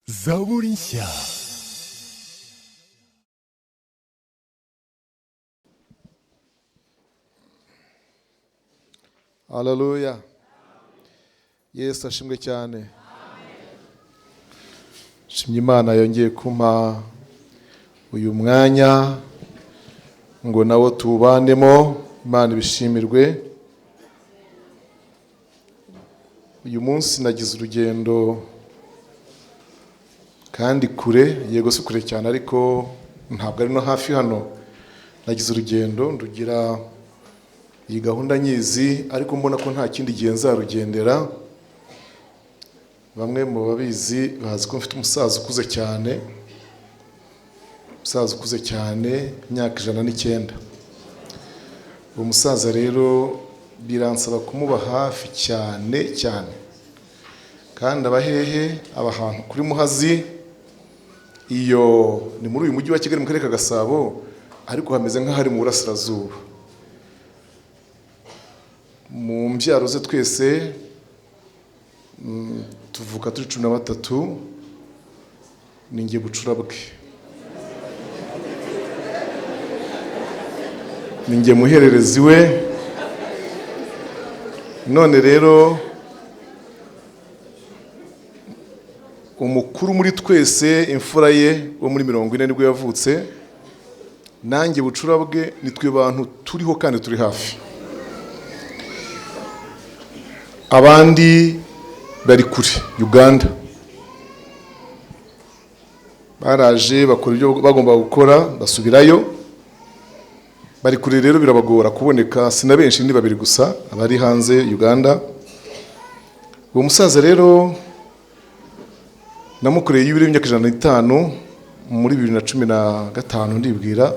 zaburi nshya. Haleluya. Yesu ashimwe cyane. Shimye Imana yongeye kumpa uyu mwanya ngo nawo tubanemo. Imana ibishimirwe. Uyu munsi nagize urugendo kandi kure, yego si kure cyane ariko ntabwo ari no hafi hano. Nagize urugendo ndugira iyi gahunda nyizi, ariko mbona ko nta kindi gihe nzarugendera. Bamwe mu babizi bazi ko mfite umusaza ukuze cyane, imyaka 109. Uwo musaza rero biransaba kumuba hafi cyane kandi abahehe aba ahantu kuri Muhazi. Iyo ni muri uyu mujyi wa Kigali mu karere ka Gasabo, ariko hameze nk'ahari mu burasirazuba. Mu mbyaro ze twese tuvuka turi 13, ninjye bucura bwe, ninjye muhererezi we. None rero umukuru muri twese, imfura ye wo muri 40 nibwo yavutse. Nanjye bucura bwe nitwe bantu turiho kandi turi hafi. Abandi bari kure, Uganda. Baraje bakora ibyo bagomba gukora basubirayo. Bari kure rero birabagora kuboneka, sina benshi ni babiri gusa abari hanze Uganda. Uwo musaza rero namukoreye y'ibiro imyaka 105 muri 2015 ndibwira.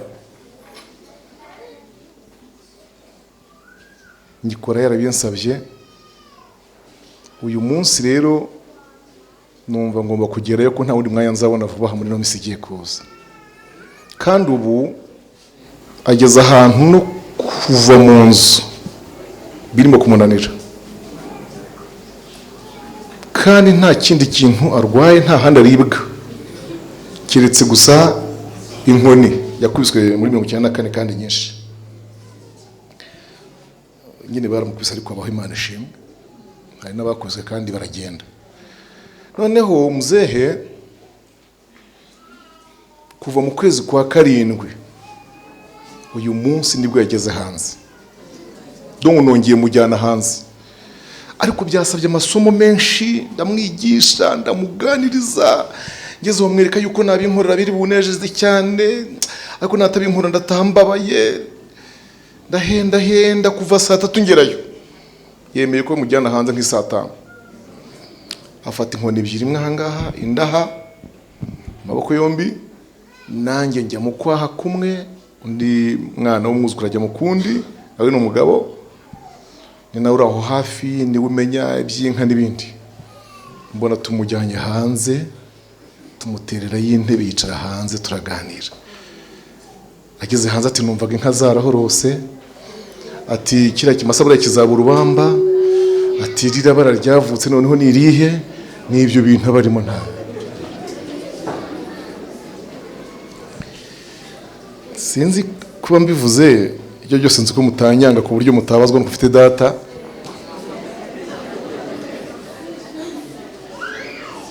Ngikora yarabinsabye. Uyu munsi rero numva ngomba kugerayo ko nta wundi mwanya nzabona vuba muri no misi igiye kuza. Kandi ubu ageze ahantu no kuva mu nzu birimo kumunanira, kandi nta kindi kintu arwaye, nta handi aribwa kiretse gusa inkoni yakubiswe muri 1994 kandi nyinshi. Nyine baramukubise ariko abaho, Imana ishimwe. Hari n'abakozwe kandi baragenda. Noneho muzehe kuva mu kwezi kwa 7 uyu munsi nibwo yageze hanze. Dongo nongeye mujyana hanze, ariko byasabye amasomo menshi, ndamwigisha, ndamuganiriza, ngeze bamwereka yuko nabinkorera biri bunejeze cyane, ariko natabinkora ndatambabaye, ndahenda kuva saa 3 ngerayo. Yemeye ko mujyana hanze nk'isa 5. Afata inkoni 2 imwe ahangaha, indaha amaboko yombi, nanjye njya mu kwaha kumwe, undi mwana w'umwuzukuru ajya mu kundi, awe ni umugabo. Ni nawe uraho hafi, ni umenya iby'inka n'ibindi. Mbona tumujyanye hanze, tumuterera y'intebe yicara hanze turaganira. Ageze hanze ati numvaga inka zarahorose, ati kira kimasabura kizaba urubamba, ati rira bara ryavutse noneho ni irihe, n'ibyo bintu barimo nta. Sinzi kuba mbivuze ibyo byose, nzi ko mutanyanga ku buryo mutabazwa mufite data.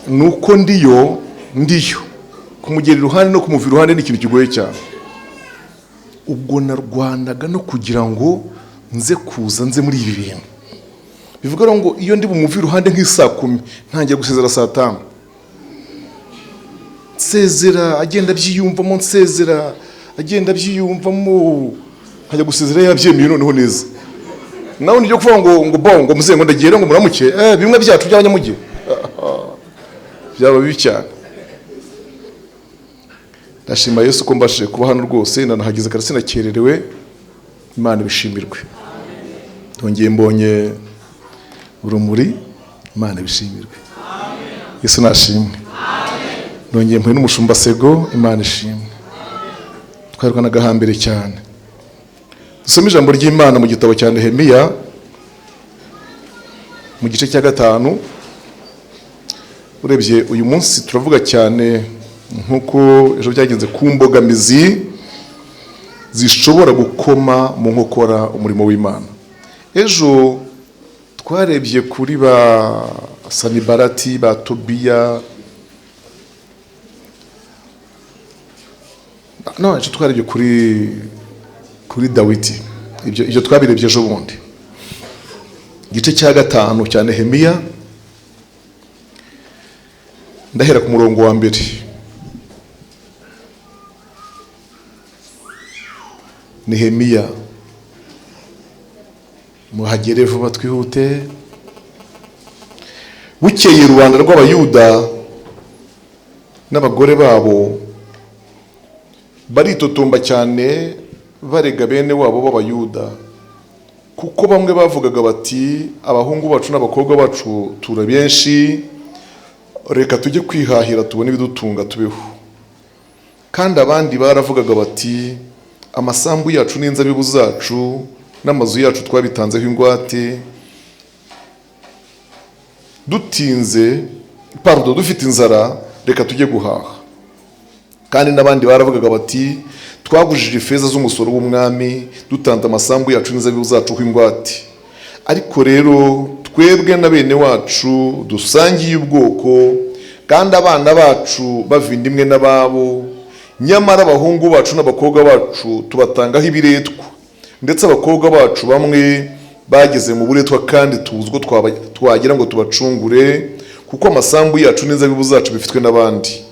Nuko ndiyo kumugera iruhande no kumuvira iruhande ni ikintu kigoye cyane. Ubwo narwanaga no kugira ngo nze kuza nze muri ibi bintu. Bivuga ngo iyo ndi bumuvira iruhande nk'isa 10 ntangiye gusezera saa 5. Nsezera agenda byiyumvamo, nsezera agenda byiyumvamo, nkajya gusezera yabyemeye noneho neza. Nawe nijye kuvuga ngo bongo muzengo ndagiye ngo muramuke, bimwe byacu by'abanyamuge byaba bibi cyane. Ndashima Yesu ko mbashije kuba hano rwose, nanahagize karasi nakererewe. Imana ibishimirwe. Tongeye mbonye urumuri, Imana ibishimirwe. Yesu nashimwe. Nongeye mpuye n'umushumba Sego, Imana ishimwe. Twarwanaga hambere cyane. Dusome ijambo ry'Imana mu gitabo cya Nehemiya mu gice cya 5. urebye uyu munsi turavuga cyane nk'uko ejo byagenze ku mbogamizi zishobora gukoma mu nkokora umurimo w'Imana. Ejo twarebye kuri ba Sanibalati, ba Tobiya, ejo twarebye kuri Dawidi. Ibyo twabirebye ejo bundi. Igice cya 5 cya Nehemiya, ndahera ku murongo wa mbere. Nehemiya, muhagere vuba twihute. Bukeye rubanda rw'Abayuda n'abagore babo baritotomba cyane barega bene wabo b'Abayuda, kuko bamwe bavugaga bati abahungu bacu n'abakobwa bacu tura benshi, reka tujye kwihahira tubone ibidutunga tubeho. Kandi abandi baravugaga bati amasambu yacu n'inzabibu zacu n'amazu yacu twabitanzeho ingwate, dufite inzara, reka tujye guhaha. Kandi n'abandi baravugaga bati twagujije ifeza z'umusoro w'umwami, dutanze amasambu yacu n'inzabibu zacu kw'ingwate. Ariko rero twebwe na bene wacu dusangiye ubwoko, kandi abana bacu bavinda imwe n'ababo, nyamara abahungu bacu n'abakobwa bacu tubatangaho ibiretwa, ndetse abakobwa bacu bamwe bageze mu buretwa, kandi tuzwo twagira ngo tubacungure, kuko amasambu yacu n'inzabibu zacu bifitwe n'abandi.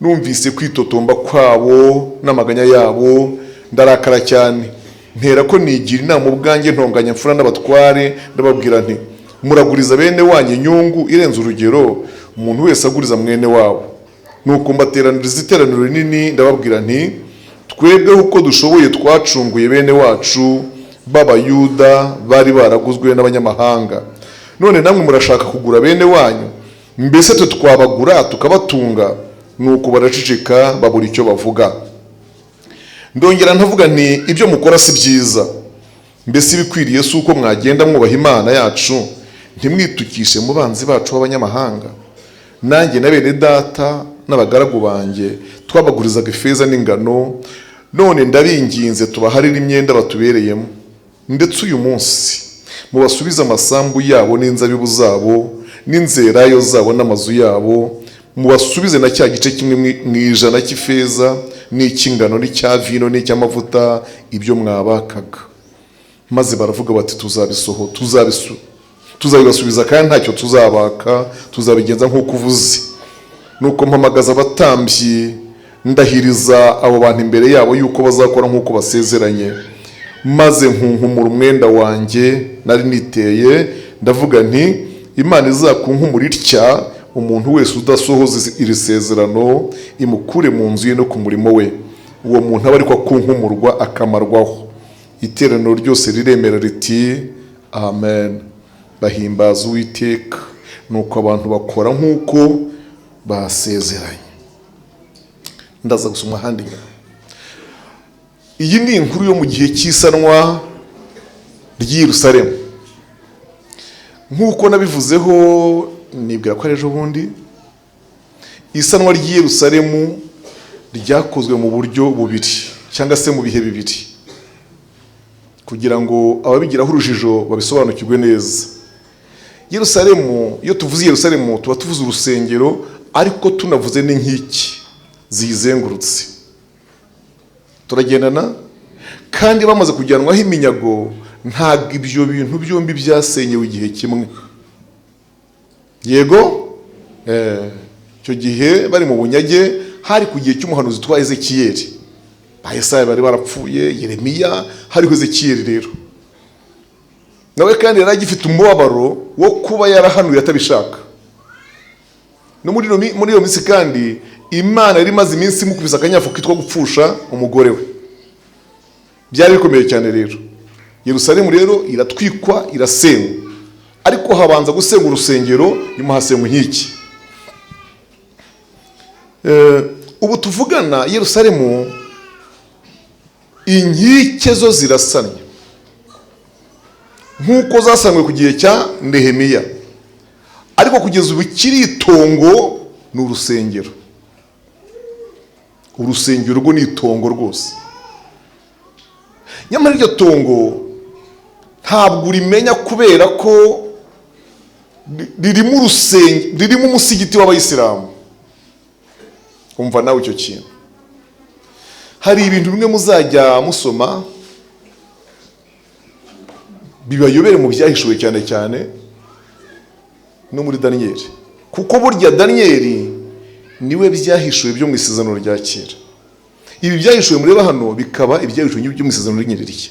Numvise kwitotomba kwabo n'amaganya yabo, ndarakara cyane, ntera ko nigira inama ubwanjye, ntonganya mfura n'abatware, ndababwira nti muraguriza bene wanyu inyungu irenze urugero, umuntu wese aguriza mwene wabo. Nuko mbateraniriza iteraniro rinini, ndababwira nti twebwe uko dushoboye twacunguye bene wacu b'Abayuda bari baraguzwe n'abanyamahanga. None namwe murashaka kugura bene wanyu? Mbese twe twabagura tukabatunga? Nuko baraceceka, babura icyo bavuga. Ndongera ntavuga nti ibyo mukora si byiza. Mbese ibikwiriye si uko mwagenda mwubaha Imana yacu, ntimwitukishe mu banzi bacu b'abanyamahanga. Nanjye na bene data n'abagaragu banjye twabagurizaga ifeza n'ingano, none ndabinginze tubaharire imyenda batubereyemo. Ndetse uyu munsi mubasubize amasambu yabo n'inzabibu zabo n'inzerayo zabo n'amazu yabo, mubasubize na cya gice kimwe mu ijana cy'ifeza n'icy'ingano n'icya vino n'icy'amavuta, ibyo mwabakaga. Maze baravuga bati tuzabibasubiza, kandi ntacyo tuzabaka, tuzabigenza nk'uko uvuze. Nuko mpamagaza abatambyi, ndahiriza abo bantu imbere yabo yuko bazakora nk'uko basezeranye. Maze nkunkumura umwenda wanjye nari niteye, ndavuga nti Imana izakunkumura itya, umuntu wese udasohoza iri sezerano imukure mu nzu ye no ku murimo we, uwo muntu aba ariko akunkumurwa akamarwaho. Iteraniro ryose riremera riti amen, bahimbaza Uwiteka. Nuko abantu bakora nk'uko basezeranye. Ndaza gusoma ahandi. Iyi ni inkuru yo mu gihe cy'isanwa ry'i Yerusalemu. Nk'uko nabivuzeho, nibwira ko ari ejo bundi, isanwa ry'i Yerusalemu ryakozwe mu buryo bubiri cyangwa se mu bihe bibiri, kugira ngo ababigiraho urujijo babisobanukirwe neza. Yerusalemu, iyo tuvuze Yerusalemu tuba tuvuze urusengero, ariko tunavuze n'inkiki ziyizengurutse. Turagendana. Kandi bamaze kujyanwaho iminyago, ntabwo ibyo bintu byombi byasenyewe igihe kimwe. Yego, icyo gihe bari mu bunyage, hari ku gihe cy'umuhanuzi twa Ezekiyeli. Ba Yesaya bari barapfuye, Yeremiya, hariho Ezekiyeli rero. Nawe kandi yari agifite umubabaro wo kuba yarahanuye atabishaka. No muri iyo minsi kandi Imana yari imaze iminsi imukubisa akanyafu kitwa gupfusha umugore we. Byari bikomeye cyane rero. Yerusalemu rero iratwikwa, irasenywa. Ariko habanza gusenga urusengero, nyuma hasenywa inkiki. Ubu tuvugana Yerusalemu, inkike zo zirasanye nk'uko zasanywe ku gihe cya Nehemiya. Ariko ariko kugeza ubu kiri itongo ni urusengero. Urusengero rwo ni itongo rwose. Nyamara iryo tongo ntabwo urimenya kubera ko ririmo umusigiti w'abayisilamu. Umva nawe icyo kintu. Hari ibintu bimwe muzajya musoma bibayobere mu byahishuwe cyane cyane no muri Daniyeli, kuko burya Daniyeli niwe byahishuwe byo mu isezerano rya kera. Ibi byahishuwe mureba hano bikaba ibyahishuwe byo mu isezerano ry'Inyererike.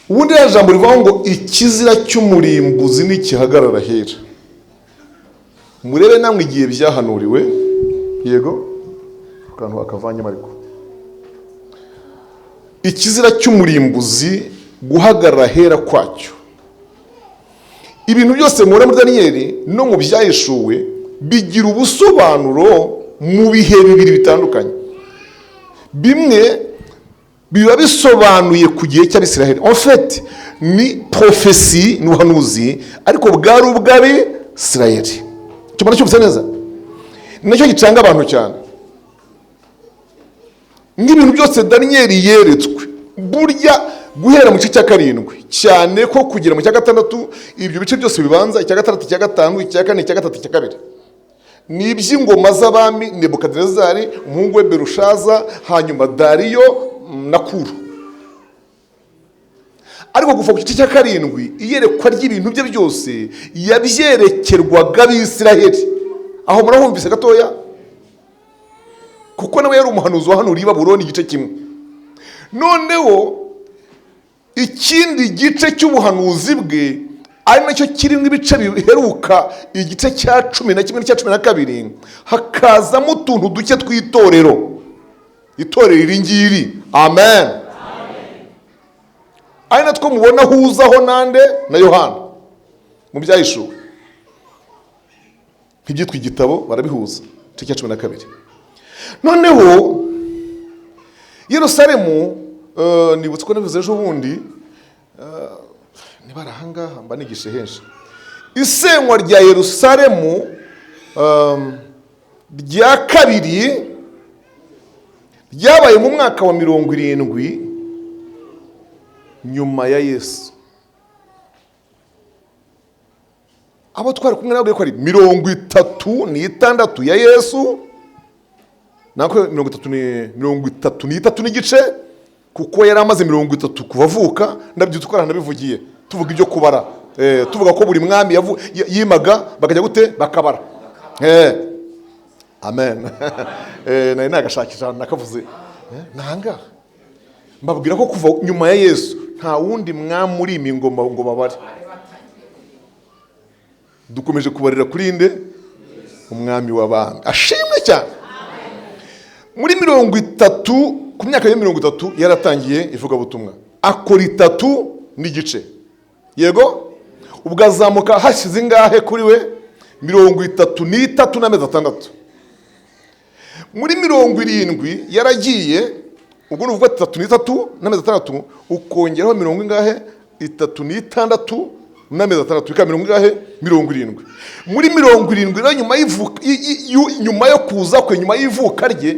Ubundi ya jambo rivuga ngo ikizira cy'umurimbuzi n'ikihagarara hera. Murebe namwe igihe byahanuriwe, yego kantu akavanye mariko. Ikizira cy'umurimbuzi guhagarara hera kwacyo. Ibintu byose muri Daniyeli no mu byahishuwe bigira ubusobanuro mu bihe bibiri bitandukanye. Bimwe biba bisobanuye ku gihe cy'Abisiraheli. En fait ni prophecy n'ubuhanuzi ariko bwari ubw'Abisiraheli. Cyumva cyumvise neza? Nacyo gicanga abantu cyane. N'ibintu byose Daniyeli yeretswe burya guhera mu gice cya 7 cyane ko kugera mu cya 6 ibyo bice byose bibanza icya 6 icya 5 icya 4 icya 3 icya 2 ni iby'ingoma z'abami Nebukadinezari umuhungu we Berushaza hanyuma Dariyo na Kuro. Ariko gufa ku gice cya 7 iyerekwa ry'ibintu bye byose yabyerekerwaga Abisiraheli. Aho murahumvise gatoya kuko nawe yari umuhanuzi wahanuriye Babuloni igice kimwe. Noneho ikindi gice cy'ubuhanuzi bwe ari nacyo kirimo ibice biheruka igice cya 11 n'icya 12 hakazamo utuntu duke tw'itorero. Itorero iringiri. Amen. Ari natwo mubona huzaho nande na Yohana mu byahishuwe. Nk'ibyitwa igitabo barabihuza igice cya 12. Noneho Yerusalemu nibutse ko navuze ejo bundi niba arahangaha mba nigishe henshi. Isenywa rya Yerusalemu rya kabiri ryabaye mu mwaka wa 70 nyuma ya Yesu. Abo twari kumwe nabwo ko ari 36 ya Yesu nako 33 n'igice kuko yari amaze 30 kuvavuka. Ndabyutse ko nabivugiye tuvuga ibyo kubara tuvuga ko buri mwami yimaga bakajya gute bakabara. Amen. Nari nagashakisha nakavuze nanga mbabwira ko kuva nyuma ya Yesu nta wundi mwami uri imingoma ngo babare. Dukomeje kubarira kuri inde umwami w'abami ashimwe cyane. Muri 30 ku myaka ya 30 yaratangiye ivuga butumwa akora 3 n'igice. Yego ubwo azamuka hashize ingahe kuri we 33 n'amezi 6. Muri 70 yaragiye ubwo nuvuga 33 n'amezi 6 ukongeraho 30 ingahe 36 n'amezi 6 bika 70 ingahe 70. Muri 70 nyuma yo kuza kwe nyuma y'ivuka rye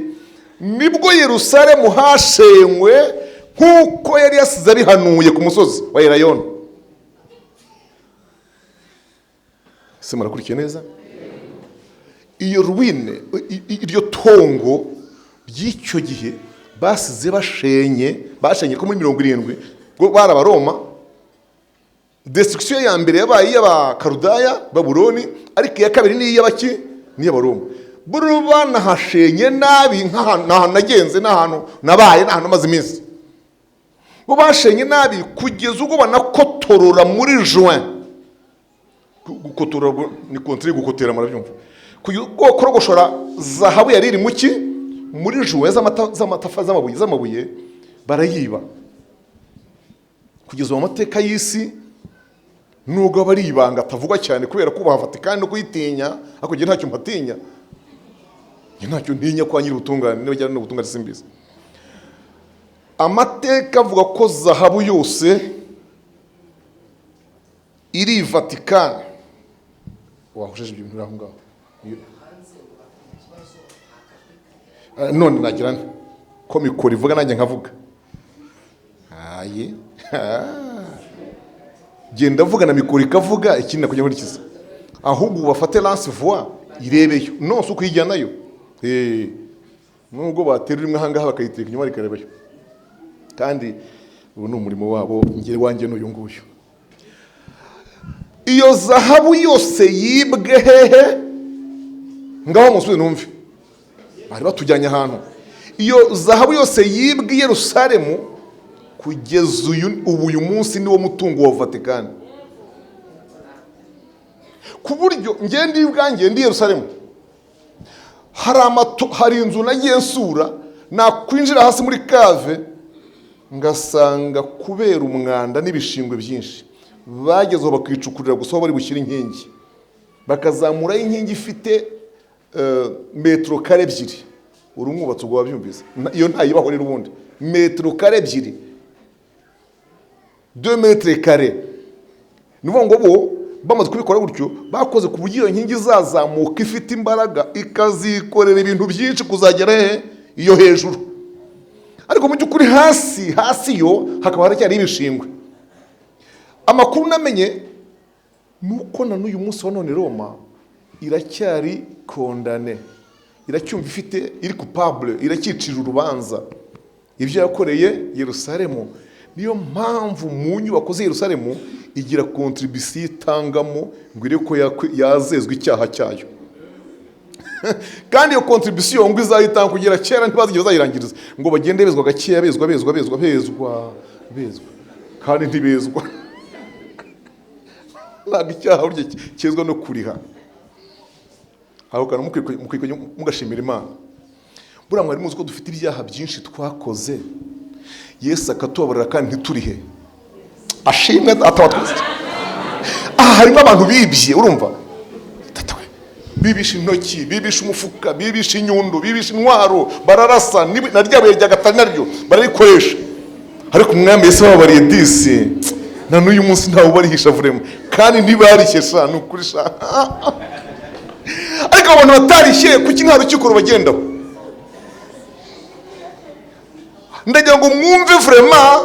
nibwo Yerusalemu hashenywe nkuko yari yasize abihanuye ku musozi wa Elayono. Se murakurikiye neza? Iyo ruine iryo tongo by'icyo gihe basize bashenye ko muri 70 ngo barabaroma. Destruction ya mbere yabaye y'Abakarudaya Babuloni ariko iya kabiri ni y'abaki ni y'Abaroma. Buruba nahashenye nabi nk'ahantu nagenze n'ahantu nabaye n'ahantu maze iminsi. Bo bashenye nabi kugeza ubwo banakotorora muri juin. Gukotora ni kontri gukotera marabyumva. Korogoshora zahabu yari iri muki muri juin z'amatafa z'amabuye barayiba. Kugeza mu mateka y'isi nubwo bari ibanga atavugwa cyane kubera ko Vatikani no kuyitinya ako gihe ntacyo mpatinya. Ntacyo ntinya kwa nyiri ubutungane n'abajyana n'ubutungane simbizi. Amateka avuga ko zahabu yose iri Vatikani wahujije ibyo bintu aho ngaho. None nagira nte ko mikoro ivuga nanjye nkavuga? Aye. Genda vuga na mikoro ikavuga, ikindi nakujya nkurikiza. Ahubwo bafate lance voix irebeyo, nonse uko ijyanayo. Nubwo baterura imwe ahangaha bakayiteka inyuma rikarebayo. Kandi ubu ni umurimo wabo, ngire wanjye n'uyu nguyu. Iyo zahabu yose yibwe hehe? Ngaho musubize numve. Bari batujyanye ahantu. Iyo zahabu yose yibwe i Yerusalemu kugeza uyu munsi niwo mutungo wa Vatikani. Ku buryo ngende ubwanjye ndi Yerusalemu, hari inzu nagiye nsura, nakwinjira hasi muri kave ngasanga kubera umwanda n'ibishingwe byinshi bagezeho bakicukurira gusa bari bushyira inkingi, bakazamura inkingi ifite metero kare ebyiri. Urumwubatsi ubwo wabyumvise, iyo ntayibaho rero ubundi. Metero kare ebyiri, 2 metre kare. Nuvuga ngo bo bamaze kubikora gutyo, bakoze ku buryo iyo nkingi zazamuka ifite imbaraga, ikazikorera ibintu byinshi kuzagera iyo hejuru. Ariko mu by'ukuri hasi yo hakaba haracyari ibishingwe. Amakuru namenye nuko na n'uyu munsi wa none Roma iracyari condamné, iracyumva ifite iri coupable, iracyicira urubanza ibyo yakoreye Yerusalemu. Niyo mpamvu mu nyubako z'i Yerusalemu igira contribution itangamo ngo ire ko yazezwe icyaha cyayo. Kandi iyo contribution ngo izahitanga kugera kera ntibazigeze bazayirangiriza, ngo bagende bezwa gakeya, bezwa kandi ntibezwa. Ntabwo icyaha urye kezwa no kuriha. Aho kana mugashimira Imana. Buriya mwari muzi ko dufite ibyaha byinshi twakoze, Yesu akatubabarira kandi ntiturihe. Ashimwe atabatwese. Harimo abantu bibye, urumva? Bibisha intoki, bibisha umufuka, bibisha inyundo, bibisha intwaro, bararasa, na ryabuye rya gatani naryo bararikoresha. Ariko umwami Yesu babariye disi, na n'uyu munsi ntawe ubarihisha vrema, kandi ntibarishye ni ukuri sha. Ariko abantu batarishye kuki nta rukiko rubagendaho? Ndagira ngo mwumve vrema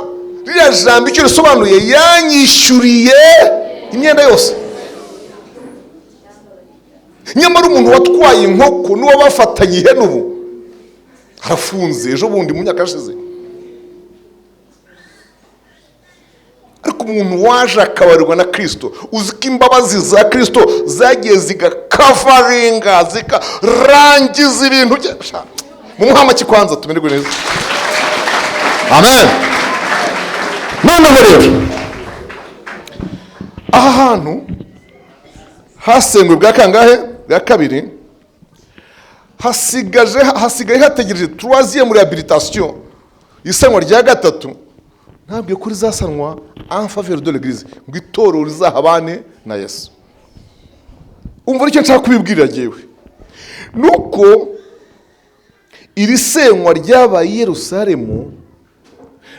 ririya jambo icyo risobanuye, yanyishyuriye imyenda yose. Nyamara umuntu watwaye inkoko n'uwo bafatanye ihene ubu harafunze ejo bundi mu myaka yashize. Ariko umuntu waje akabarirwa na Kristo, uzi ko imbabazi za Kristo zagiye zigakavaringa, zikarangiza ibintu byasha. Mu muhamaki kwanza tumererwe neza. Amen. Noneho rero aha hantu hasengwe bwa kangahe? Bwa kabiri. Hasigaye hategereje 3e réhabilitation, isanwa rya gatatu. Ntabwo kuri zasanwa en faveur de l'église, ngo itorero rizahabane na Yesu. Umva icyo nshaka kubibwira jewe, nuko iri senwa ryabaye i Yerusalemu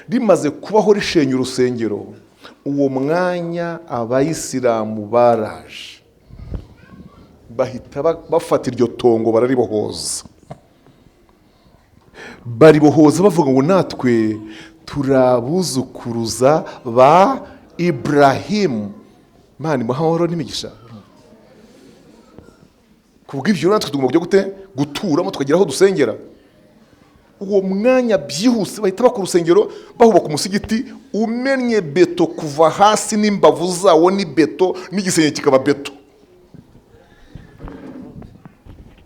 rimaze kubaho rishenye urusengero. Uwo mwanya abayisilamu baraje bahita bafata iryo tongo bararibohoza. Baribohoza bavuga ngo natwe turabuzukuruza ba Ibrahimu. Mani muhamahoro n'imigisha. Kubw'ibyo natwe tugomba kujya gute? Guturamo tukagira aho dusengera. Uwo mwanya byihuse bahita bakora urusengero, bahubaka umusigiti umennye beto kuva hasi, n'imbavu zawo ni beto, n'igisenge kikaba beto.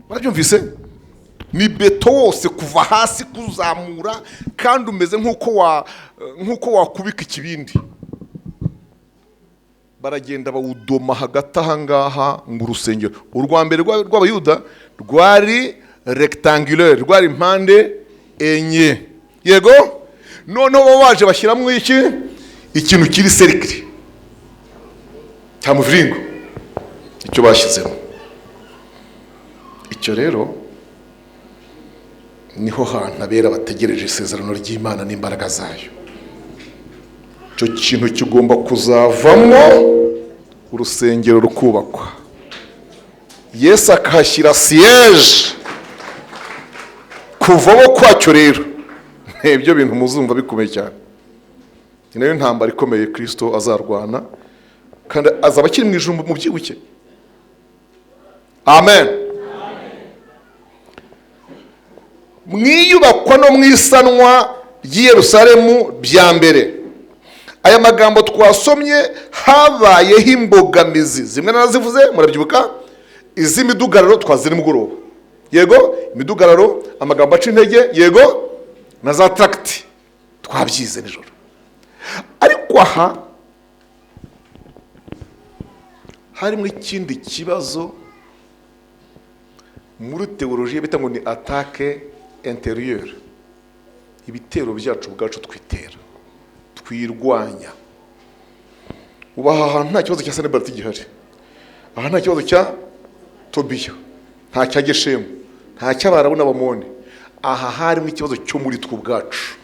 Barabyumvise? Ni beto wose kuva hasi kuzamura, kandi umeze nk'uko wakubika ikibindi. Baragenda bawudoma hagati ahangaha ngo urusengero. Urwa mbere rw'Abayuda rwari rectangulaire, rwari impande enye. Yego? Noneho baje bashyiramo ikintu kiri cercle cya muviringo, icyo bashyizemo. Icyo rero niho hantu abera bategereje isezerano ry'Imana n'imbaraga zayo. Icyo kintu kigomba kuzavamo urusengero rukubakwa. Yesu akahashyira siyeje. Kuvamo kwacyo rero ibyo bintu muzumva bikomeye cyane. Ni nayo ntambara ikomeye Kristo azarwana, kandi azaba akiri mu ijuru mu byibuke. Amen. Mwiyubakwa no mwisanwa ry'i Yerusalemu bya mbere. Aya magambo twasomye habayeho imbogamizi zimwe narazivuze murabyibuka, iz'imidugararo twazira nimugoroba. Yego, imidugararo, amagambo aca intege, yego, na za tracti twabyize nijoro. Ariko aha hari muri ikindi kibazo muri teolojiya bita ngo ni attaque intérieure. Ibitero byacu bwacu twitera, twirwanya. Ubaha ahantu nta kibazo cya Sanbalati gihari, aha nta kibazo cya Tobiya, nta cya Geshemu, nta cy'Abarabu n'Abamoni. Aha harimo ikibazo cyo muri twe ubwacu.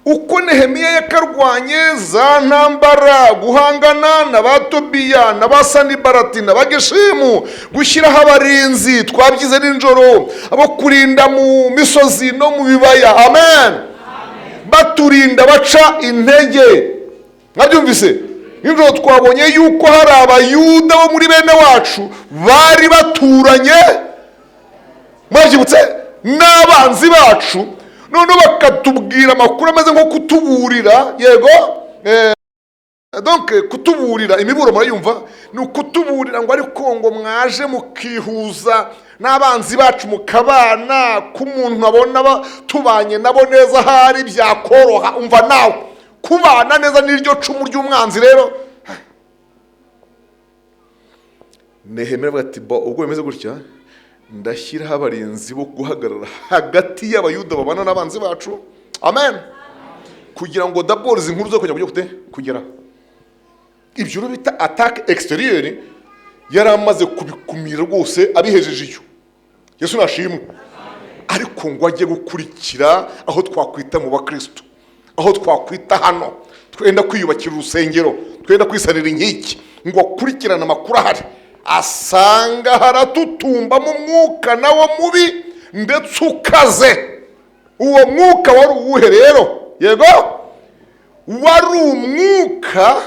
Uko Nehemiya yakarwanye za ntambara, guhangana na ba Tobiya na ba Sanbalati na ba Geshemu, gushyiraho abarinzi twabyize nijoro, abo kurinda mu misozi no mu bibaya. Amen. Baturinda baca intege. Mwabyumvise? Nijoro twabonye yuko hari abayuda bo muri bene wacu bari baturanye, mwabyibutse, n'abanzi bacu, none bakatubwira amakuru ameze nko kutuburira. Yego, donc kutuburira, imiburo murayumva, ni ukutuburira ngo ariko ngo mwaje mukihuza n'abanzi bacu mukabana, k'umuntu abona tubanye nabo neza hari byakoroha. Umva nawe, kubana neza n'iryo cumu ry'umwanzi. Rero Nehemiya avuga ati ubwo bimeze gutya, ndashyiraho abarinzi bo guhagarara hagati y'abayuda babana n'abanzi bacu. Amen. Kugira ngo d'abord izi nkuru zo kugera ibyo rero bita attaque extérieure yari amaze kubikumira rwose, abihejeje iyo. Yesu nashimwe. Ariko ngo ajye gukurikira aho twakwita mu bakristo, aho twakwita hano twenda kwiyubakira urusengero, twenda kwisanira inkiki, ngo akurikirane amakuru ahari, asanga haratutumba mu mwuka nawo mubi ndetse ukaze. Uwo mwuka wari uwuhe rero? Yego, wari umwuka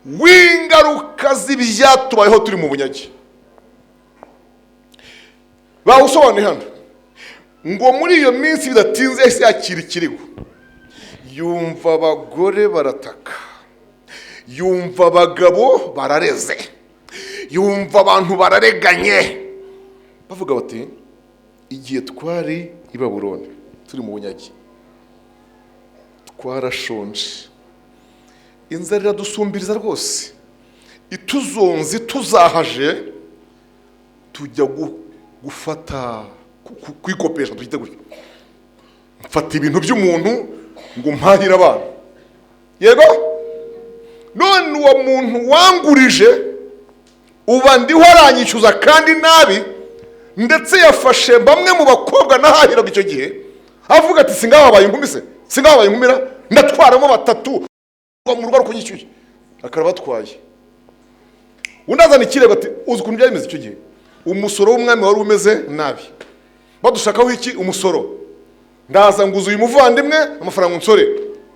w'ingaruka z'ibyatubayeho turi mu bunyage. Bawusobanuye hano ngo muri iyo minsi bidatinze yahise yakira ikirigo. Yumva abagore barataka, yumva abagabo barareze, yumva abantu barareganye, bavuga bati igihe twari i Babuloni turi mu bunyage twarashonje, inzara iradusumbiriza rwose, ituzonze tuzahaje, tujya gufata kwikopesha, tugite gutyo, mfata ibintu by'umuntu ngo mpahire abantu. Yego, none uwo muntu wangurije uba ndiho aranyishyuza kandi nabi, ndetse yafashe bamwe mu bakobwa nahahiraga icyo gihe, avuga ati singababaye inkumi se, singababaye inkumira, ndatwaramo batatu mu rugo rukunyishyuye, akarabatwaye. Undi azana ikirego ati uzi ukuntu byari bimeze icyo gihe, umusoro w'umwami wari umeze nabi, badushakaho iki? Umusoro. Ndaza nguza uyu muvandimwe amafaranga unsore,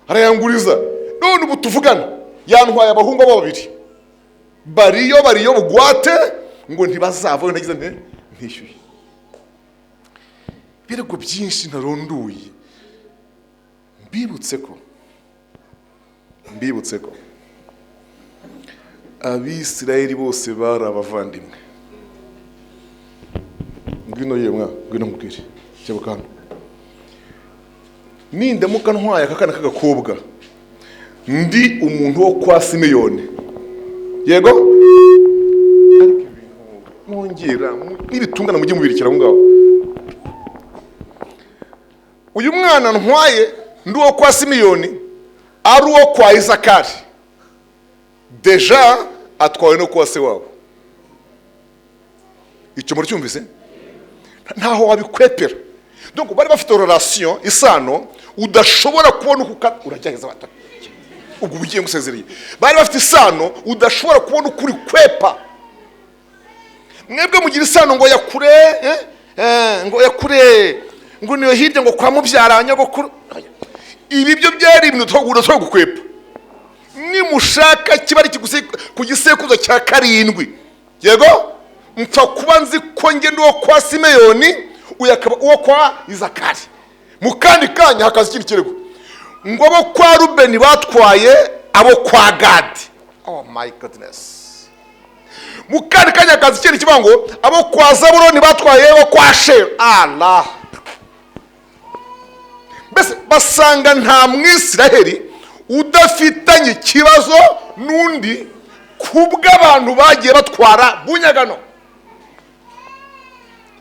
arayanguriza. None ubu tuvugana yantwaye abahungu babiri, bariyo bugwate ngo ntibazavayo, nagize ntishyuye. Birego byinshi naronduye. Mbibutse ko Abisirayeli bose bari abavandimwe. Ngwino nkubwire cyabuka hano, nindamuka ntwaye akakana k'agakobwa ndi umuntu wo kwa Simeyoni. Yego, mwongera n'ibitungana mujye mubirikira aho ngaho. Uyu mwana ntwaye ndi uwo kwa Simeyoni, ari uwo kwa Isakari, deja atwawe no kwa se wabo. Icyo muri cyumvise ntaho wabikwepera. Donc bari bafite relation, isano udashobora kubona uko urajyaheza batatu, ubwo ugiye gusezereye. Bari bafite isano udashobora kubona ukuri kwepa. mwebwe mugira isano ngo yakure, ngo yakure, ngo niyo hirya ngo kwa mubyara nyogokuru. Ibi byo byari ibintu two gukwepa. Nimushaka kiba ari ku gisekuzo cya 7, yego mpfa kuba nzi ko nge ndi wo kwa Simeyoni, uyakaba uwo kwa Izakari. Mu kandi kanya hakaza ikindi kirego ngo abo kwa Rubeni batwaye abo kwa Gadi. Oh my goodness. Mu kandi kanya hakaza ikindi kibango abo kwa Zabuloni batwaye abo kwa Shera. Allah. Bese basanga nta Mwisiraheli udafitanye ikibazo n'undi kubw'abantu bagiye batwara bunyagano.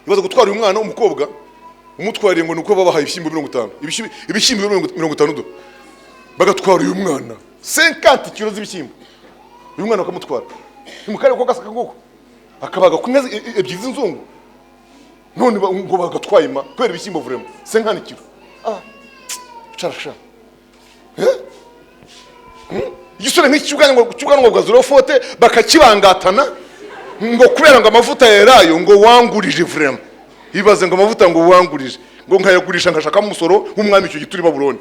Ibaza gutwara uyu mwana umukobwa umutwariye ngo nuko babahaye ibishyimbo 50, ibishyimbo 50 bagatwara uyu mwana 50 kilo z'ibishyimbo. Uyu mwana bakamutwara umukare ko gasaka ngoko akabaga kuneza ebyiri z'inzungu, none ngo bagatwaye ma kwera ibishyimbo vraiment 50 kilo. Charasha igisore nk'iki cy'ubwanwa bwa Zorofote bakakibangatana ngo kubera ngo amavuta yerayo ngo wangurije vraiment. Ibaze ngo amavuta ngo wangurije ngo nkayagurisha nkashaka umusoro nk'umwami icyo gituri Babuloni.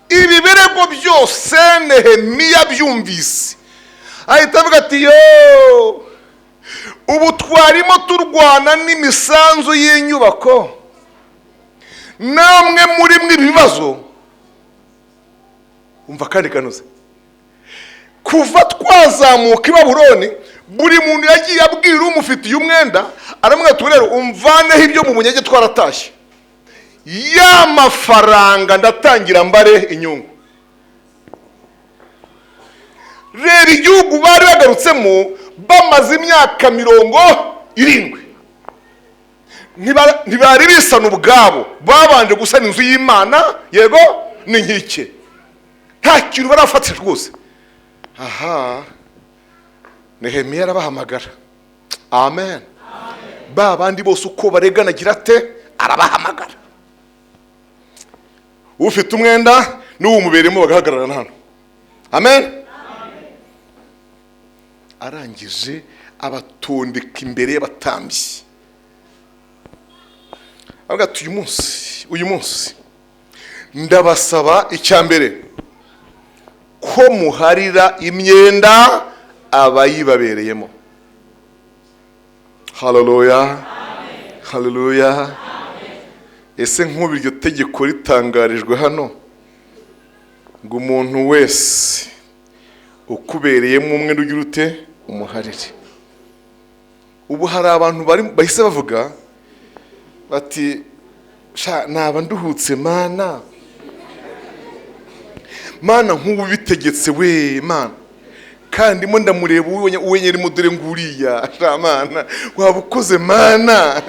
Ibi birego byose Nehemiya byumvise ahita avuga ati yo ubu twarimo turwana n'imisanzu y'inyubako, namwe muri mwe ibibazo. Umva kandi kanoze kuva twazamuka i Babuloni buri muntu yagiye abwira umufitiye umwenda aramubwira ati rero umvaneho ibyo mu bunyage twaratashye, ya mafaranga ndatangira mbare inyungu. Rero igihugu bari bagarutsemo bamaze imyaka 70, ntibari bisana ubwabo, babanje gusana inzu y'Imana, yego ni nkike nta kintu barafatira rwose. Aha Nehemiya arabahamagara. Amen. Ba bandi bose uko baregana gira ate arabahamagara. Ufite umwenda n'uwumuberemo bagahagararana hano. Amen. Arangije abatondeka imbere y'abatambyi. Avuga ati uyu munsi ndabasaba icyambere ko muharira imyenda abayibabereyemo. Hallelujah. Hallelujah. Ese nk'ubu iryo tegeko ritangarijwe hano ngo umuntu wese ukubereyemo umwe ugira ute umuharire. Ubu hari abantu bahise bavuga bati sha naba nduhutse mana nk'ubu bitegetse we mana, kandi mo ndamureba uwenyeri mudure nguriya sha mana wabukoze mana.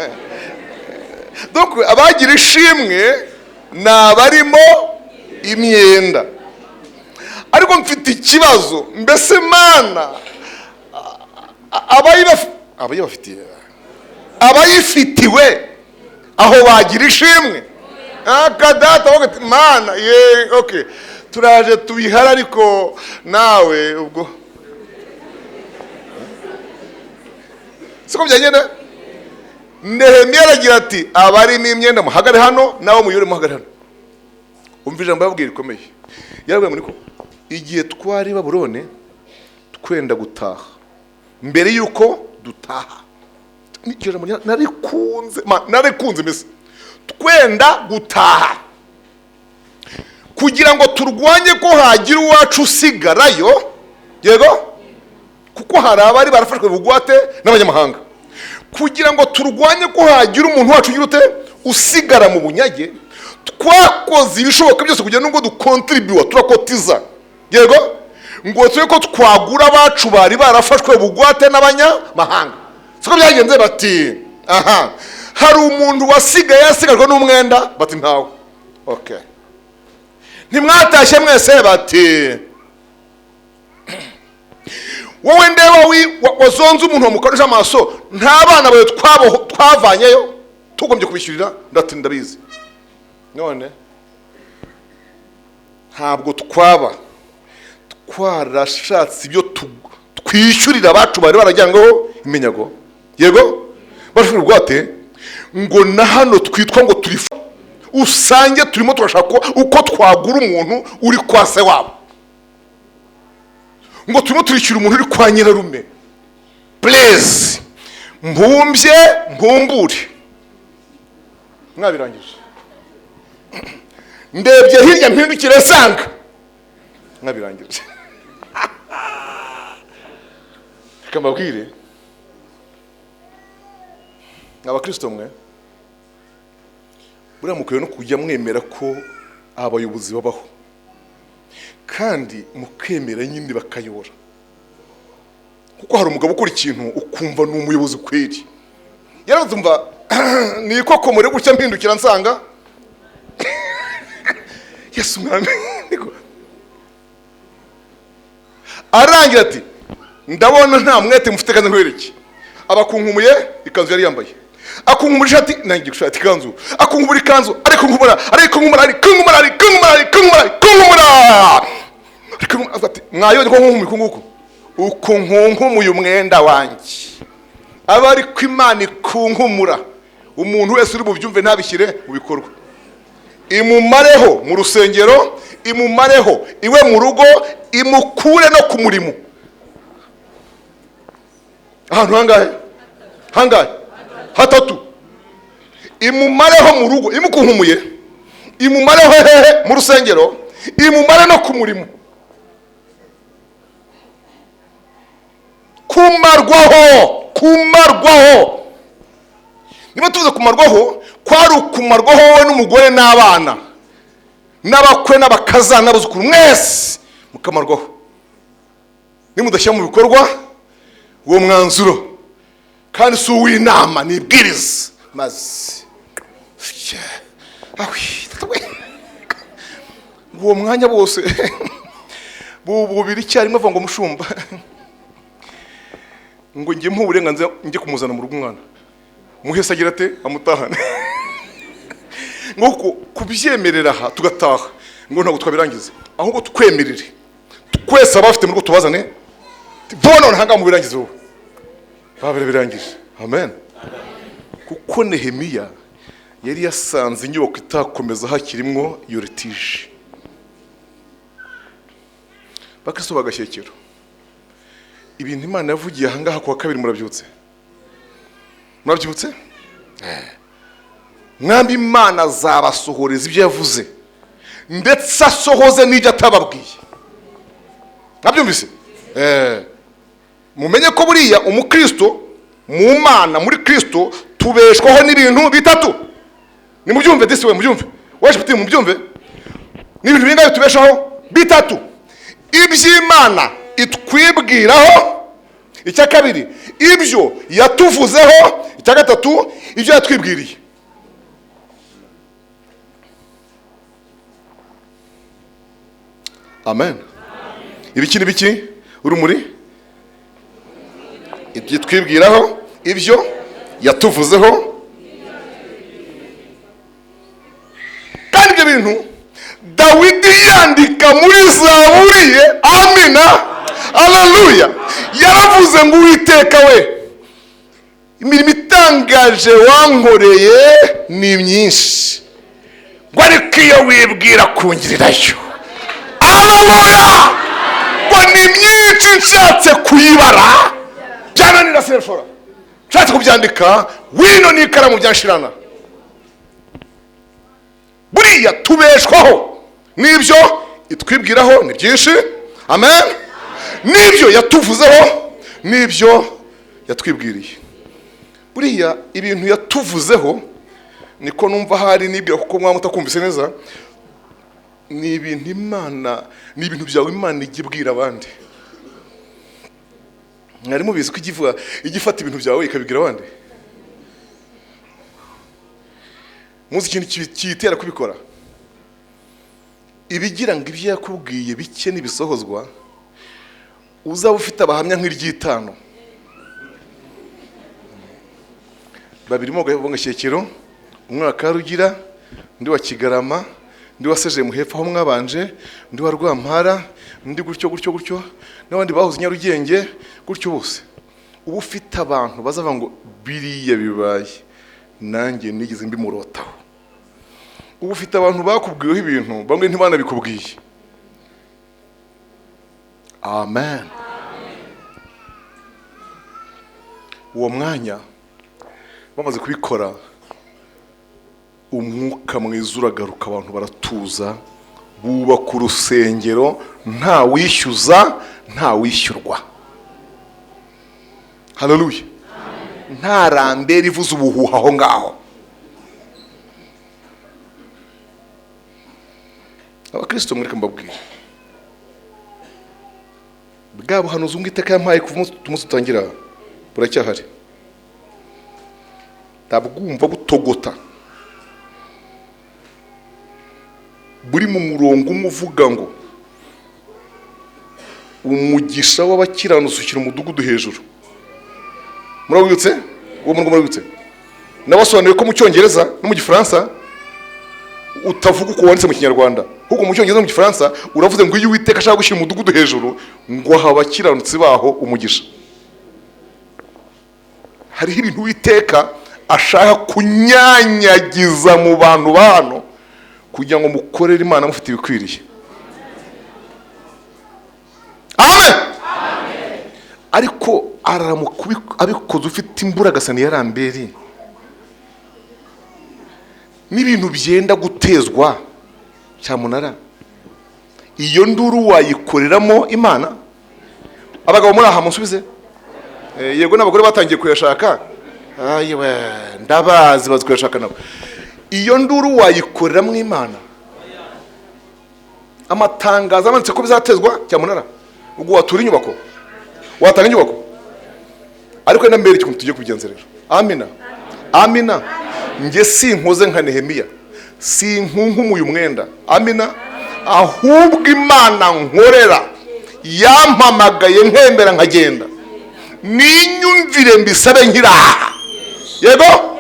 Donc abagira ishimwe nabarimo imyenda. Ariko mfite ikibazo, mbese mana abayifitiwe aho bagira ishimwe. Akadata bagati mana okay turaje tubihara ariko nawe ubwo siko byagenda. Nehemiya aragira ati abarimo imyenda muhagare hano nawo muyure muhagare hano. Umva ijambo yababwira rikomeye. Yarabwiye muri ko igihe twari Babuloni twenda gutaha, mbere yuko dutaha n'icyo jambo narikunze mbese twenda gutaha kugira ngo turwanye ko hagira uwacu usigarayo, yego kuko hari abari barafashwe bugwate n'abanyamahanga, kugira ngo turwanye ko hagira umuntu wacu ugira ute usigara mu bunyage. Twakoze ibishoboka byose kugira ngo dukontribute turakotiza, yego ngo twe ko twagura abacu bari barafashwe bugwate n'abanyamahanga. Siko byagenze bati aha hari umuntu wasigaye asigajwe n'umwenda bati ntawe. Okay, ntimwatashye mwese bati wowe ndeba wazonze umuntu wamukoresha amaso nta bana bawe twavanyeyo tugombye kubishyurira. Ndati ndabizi none ntabwo twarashatse ibyo twishyurira abacu bari barajyangaho iminyago, yego bashobora ubwate, ngo na hano twitwa ngo turi usange turimo turashaka uko twagura umuntu uri kwa se wabo, ngo turimo turishyura umuntu uri kwa nyirarume. Please mpumbure mwabirangije, ndebye hirya mpindukire nsanga mwabirangije. Reka mbabwire abakristo mwe, buriya mukwiye no kujya mwemera ko abayobozi babaho, kandi mukemera nyine bakayobora. Kuko hari umugabo ukora ikintu ukumva ni umuyobozi kweri, yarazumva ni koko muri gutya mpindukira nsanga Yesu mwami. Arangira ati ndabona nta mwete mufite kandi nkwereke. Abakunkumuye ikanzu yari yambaye, akunkumuye ishati nanjye gushati ikanzu, akunkumuye ikanzu ariko ati mwayonye ko nkunkumye nguko uko nkunkumuye umwenda wanjye. Aba ari ko Imana ikunkumura umuntu wese uri bubyumve ntabishyire mu bikorwa. Imumareho mu rusengero, imumareho iwe mu rugo, imukure no ku murimo. Ahantu hangahe hatatu. Imumareho mu rugo, imukunkumuye, imumareho hehe mu rusengero, imumare no ku murimo. Kumarwaho niba tuvuze kumarwaho, kwari ukumarwaho wowe n'umugore n'abana n'abakwe n'abakazana n'abuzukuru mwese mukamarwaho. Nimudashyira mu bikorwa uwo mwanzuro, kandi si uw'inama ni ibwiriza, maze uwo mwanya bose bubiri icyarimwe avuga ngo mushumba ngo njye mpu uburenganzira njye kumuzana mu rugo umwana, muhese agira ate amutahane. Ngo kubyemerera aha tugataha ngo ntabwo twabirangiza, ahubwo twemerere twese abafite mu rugo tubazane bona ntanga mu birangiza wowe babere birangije. Amen. Kuko Nehemiya yari yasanze inyubako itakomeza hakirimwo iyo litije. Bakristo bagashyekero ibintu Imana yavugiye ahangaha kuwa kabiri, murabyutse mwambi Imana zabasohoreza ibyo yavuze, ndetse asohoze n'ibyo atababwiye. Nabyumvise? Mumenye ko buriya umukristo mu Mana, muri Kristo tubeshwaho n'ibintu bitatu. Nimubyumve disi we, mubyumve waje biti, mubyumve n'ibintu bingahe tubeshaho bitatu. Iby'Imana itwibwiraho, icya kabiri ibyo yatuvuzeho, icya gatatu ibyo yatwibwiriye. Amen. Ibiki n'ibiki? Urumuri, ibyo twibwiraho, ibyo yatuvuzeho, kandi ibyo bintu Dawidi yandika muri Zaburi ye. Amina, haleluya. Yaravuze ngo Uwiteka we, imirimo itangaje wankoreye ni myinshi, ngo ariko iyo wibwira kungirirayo, haleluya, ngo ni myinshi nshatse kuyibara byananira serfora, nshatse kubyandika wino n'ikaramu byanshirana. Buriya tubeshwaho n'ibyo itwibwiraho ni byinshi. Amen. N'ibyo yatuvuzeho, n'ibyo yatwibwiriye. Buriya ibintu yatuvuzeho niko numva hari nibwira, kuko mwaba mutakumvise neza, ni ibintu Imana, ni ibintu byawe Imana igibwira abandi. Mwari mubizi ko igifata ibintu byawe ikabibwira abandi? Muzi ikintu kiyitera kubikora? Ibigira ngo ibyo yakubwiye bike nibisohozwa, uzaba ufite abahamya nk'iry'itano. Babiri mu gashyekero, umwe wa Karugira, undi wa Kigarama, undi wa Sejemu hepfo aho mwabanje, undi wa Rwampara, undi gutyo n'abandi bahoze Nyarugenge gutyo bose. Ubu ufite abantu bazavuga ngo biriya bibaye nanjye nigeze mbimurotaho. Ubu ufite abantu bakubwiyeho ibintu bamwe ntibanabikubwiye. Amen. Uwo mwanya bamaze kubikora, umwuka mwiza uragaruka, abantu baratuza, bubaka urusengero, nta wishyuza nta wishyurwa. Haleluya. Nta rambere ivuze ubuhuha aho ngaho. Abakristo mwereka mbabwira, bwa buhanuzi Uwiteka yampaye kuva umunsi utangira buracyahari. Ndabwumva butogota, buri mu murongo umwe uvuga ngo umugisha w'abakiranutsi ushyira umudugudu hejuru. Murabwitse? Uwo murongo murabwitse? Nabasobanuye ko mu Cyongereza no mu Gifaransa utavuga uko wanditse mu Kinyarwanda. Ahubwo mu Cyongereza no mu Gifaransa uravuze ngo iyo Uwiteka ashaka gushyira umudugudu hejuru ngo aha abakiranutsi baho umugisha. Hariho ibintu Uwiteka ashaka kunyanyagiza mu bantu bano kugira ngo mukorere Imana mufite ibikwiriye. Amen. Ariko abikoze ufite imburagasani ya rambere n'ibintu byenda gutezwa cyamunara, iyo nduru wayikoreramo Imana. Abagabo muri aha musubize. Yego n'abagore batangiye kuyashaka. Ayiwe ndabazi bazi kuyashaka nabo. Iyo nduru wayikoreramo Imana. Amatangazo amanitse ko bizatezwa cyamunara. Ubwo watura inyubako, watanga inyubako. Ariko na mbere ikintu tugiye kubigenza rero. Amina. Amina. Nge sinkoze nka Nehemiya, sinkunkumuye umwenda. Amina. Ahubwo Imana nkorera yampamagaye nkembera nkagenda, ninyumvire mbisabe nkiraha. Yego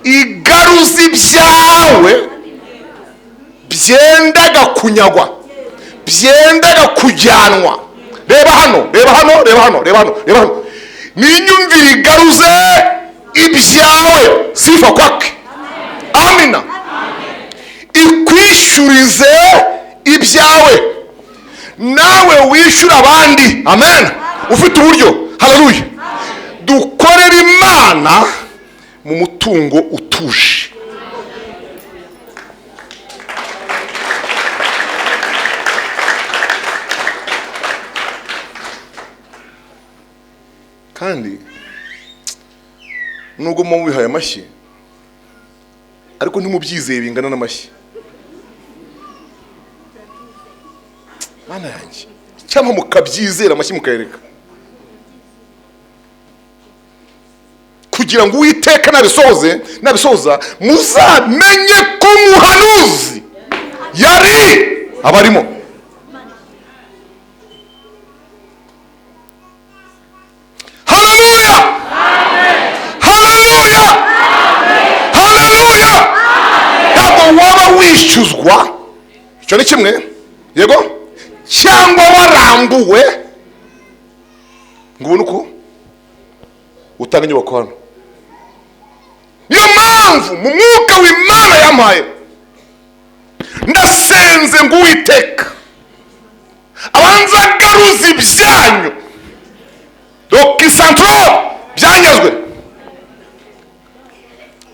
igaruza ibyawe byendaga kunyagwa, byendaga kujyanwa. Reba hano, reba hano, reba hano, reba hano, reba hano. Ninyumvire igaruze ibyawe sifa kwake. Amina. Ikwishyurize ibyawe, nawe wishyura abandi. Amen. Ufite uburyo. Haleluya. Dukorera Imana mu mutungo utuje. Kandi nubwo mu wihaye amashyi ariko ntimubyizeye bingana n'amashyi. Mana yanjye, cyangwa mukabyizera amashyi mukayereka, kugira ngo Uwiteka nabisoza muzamenye ko umuhanuzi yari abarimo. Haleluya. Haleluya. Haleluya. Ntabwo waba wishyuzwa, icyo ni kimwe. Yego, cyangwa warambuwe ngo ubone uko utanga inyubako hano. Niyo mpamvu mu mwuka w'Imana yampaye ndasenze ngo Uwiteka abanza agaruza ibyanyu dokisantro byanyazwe.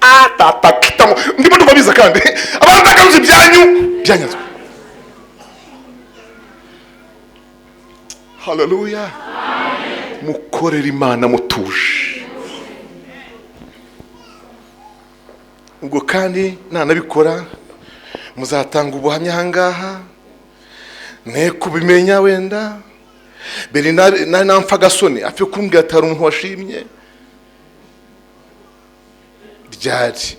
Atatakitamo ndimo ndubabiza kandi abanza agaruza ibyanyu byanyazwe. Haleluya. Mukorera Imana mutuje. Ubwo kandi nanabikora muzatanga ubuhamya hangaha, ne kubimenya wenda beri namfa gasoni afite kumbwira atari umuntu washimye ryari.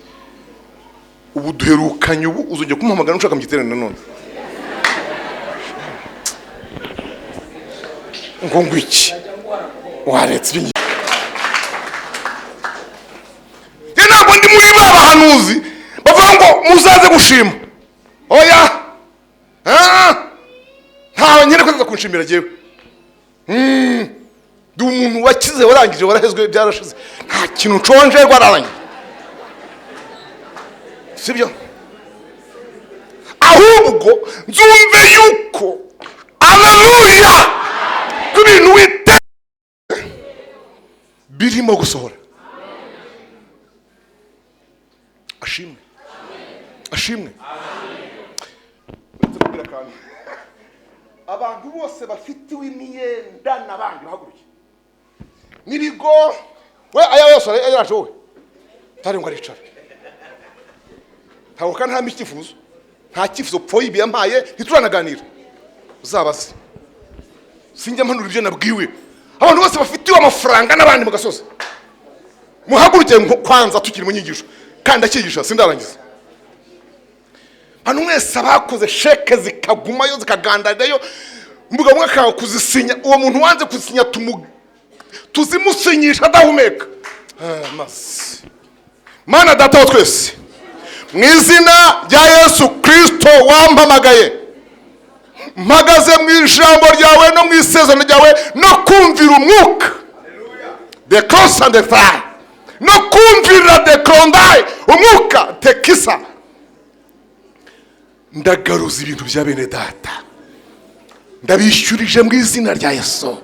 Ubu duherukanye, ubu uzongera kumuhamagara ushaka mugiterane nanone ngo ngwiki waretse ibinyi. Ntabwo ndi muri ba bahanuzi bavuga ngo muzaze gushima. Oya, kunshimira jewe. Ndi umuntu wakize warangije warahezwe byarashize. Nta kintu nconje rwararanye. Sibyo? Ahubwo nzumve yuko haleluya kubintu wite birimo gusohora. Ashimwe. Ashimwe. Abantu bose bafitiwe imyenda nabandi bahaguruke. Nibigo we aya yose ayarashowe. Tari ngo aricara. Ntawo kandi nta mikifuzo. Nta kifuzo pfoyi biyampaye ntituranaganira. Uzabaze. Sinjya mpanura ibyo nabwiwe. Abantu bose bafitiwe amafaranga nabandi mu gasozi. Muhaguruke kwanza tukiri mu nyigisho. Kandi akigisha sindarangiza. Hano mwese abakoze sheke zikagumayo zikagandagayo mbuga mwe akaho kuzisinya uwo muntu wanze kuzisinya tuzimusinyisha adahumeka. Mana data wa twese mu izina rya Yesu Kristo wampamagaye mpagaze mu ijambo ryawe no mu isezerano ryawe no kumvira umwuka the cross and the fire no kumvira the krondai umwuka tekisa. Ndagaruza ibintu bya bene data. Ndabishyurije mu izina rya Yesu.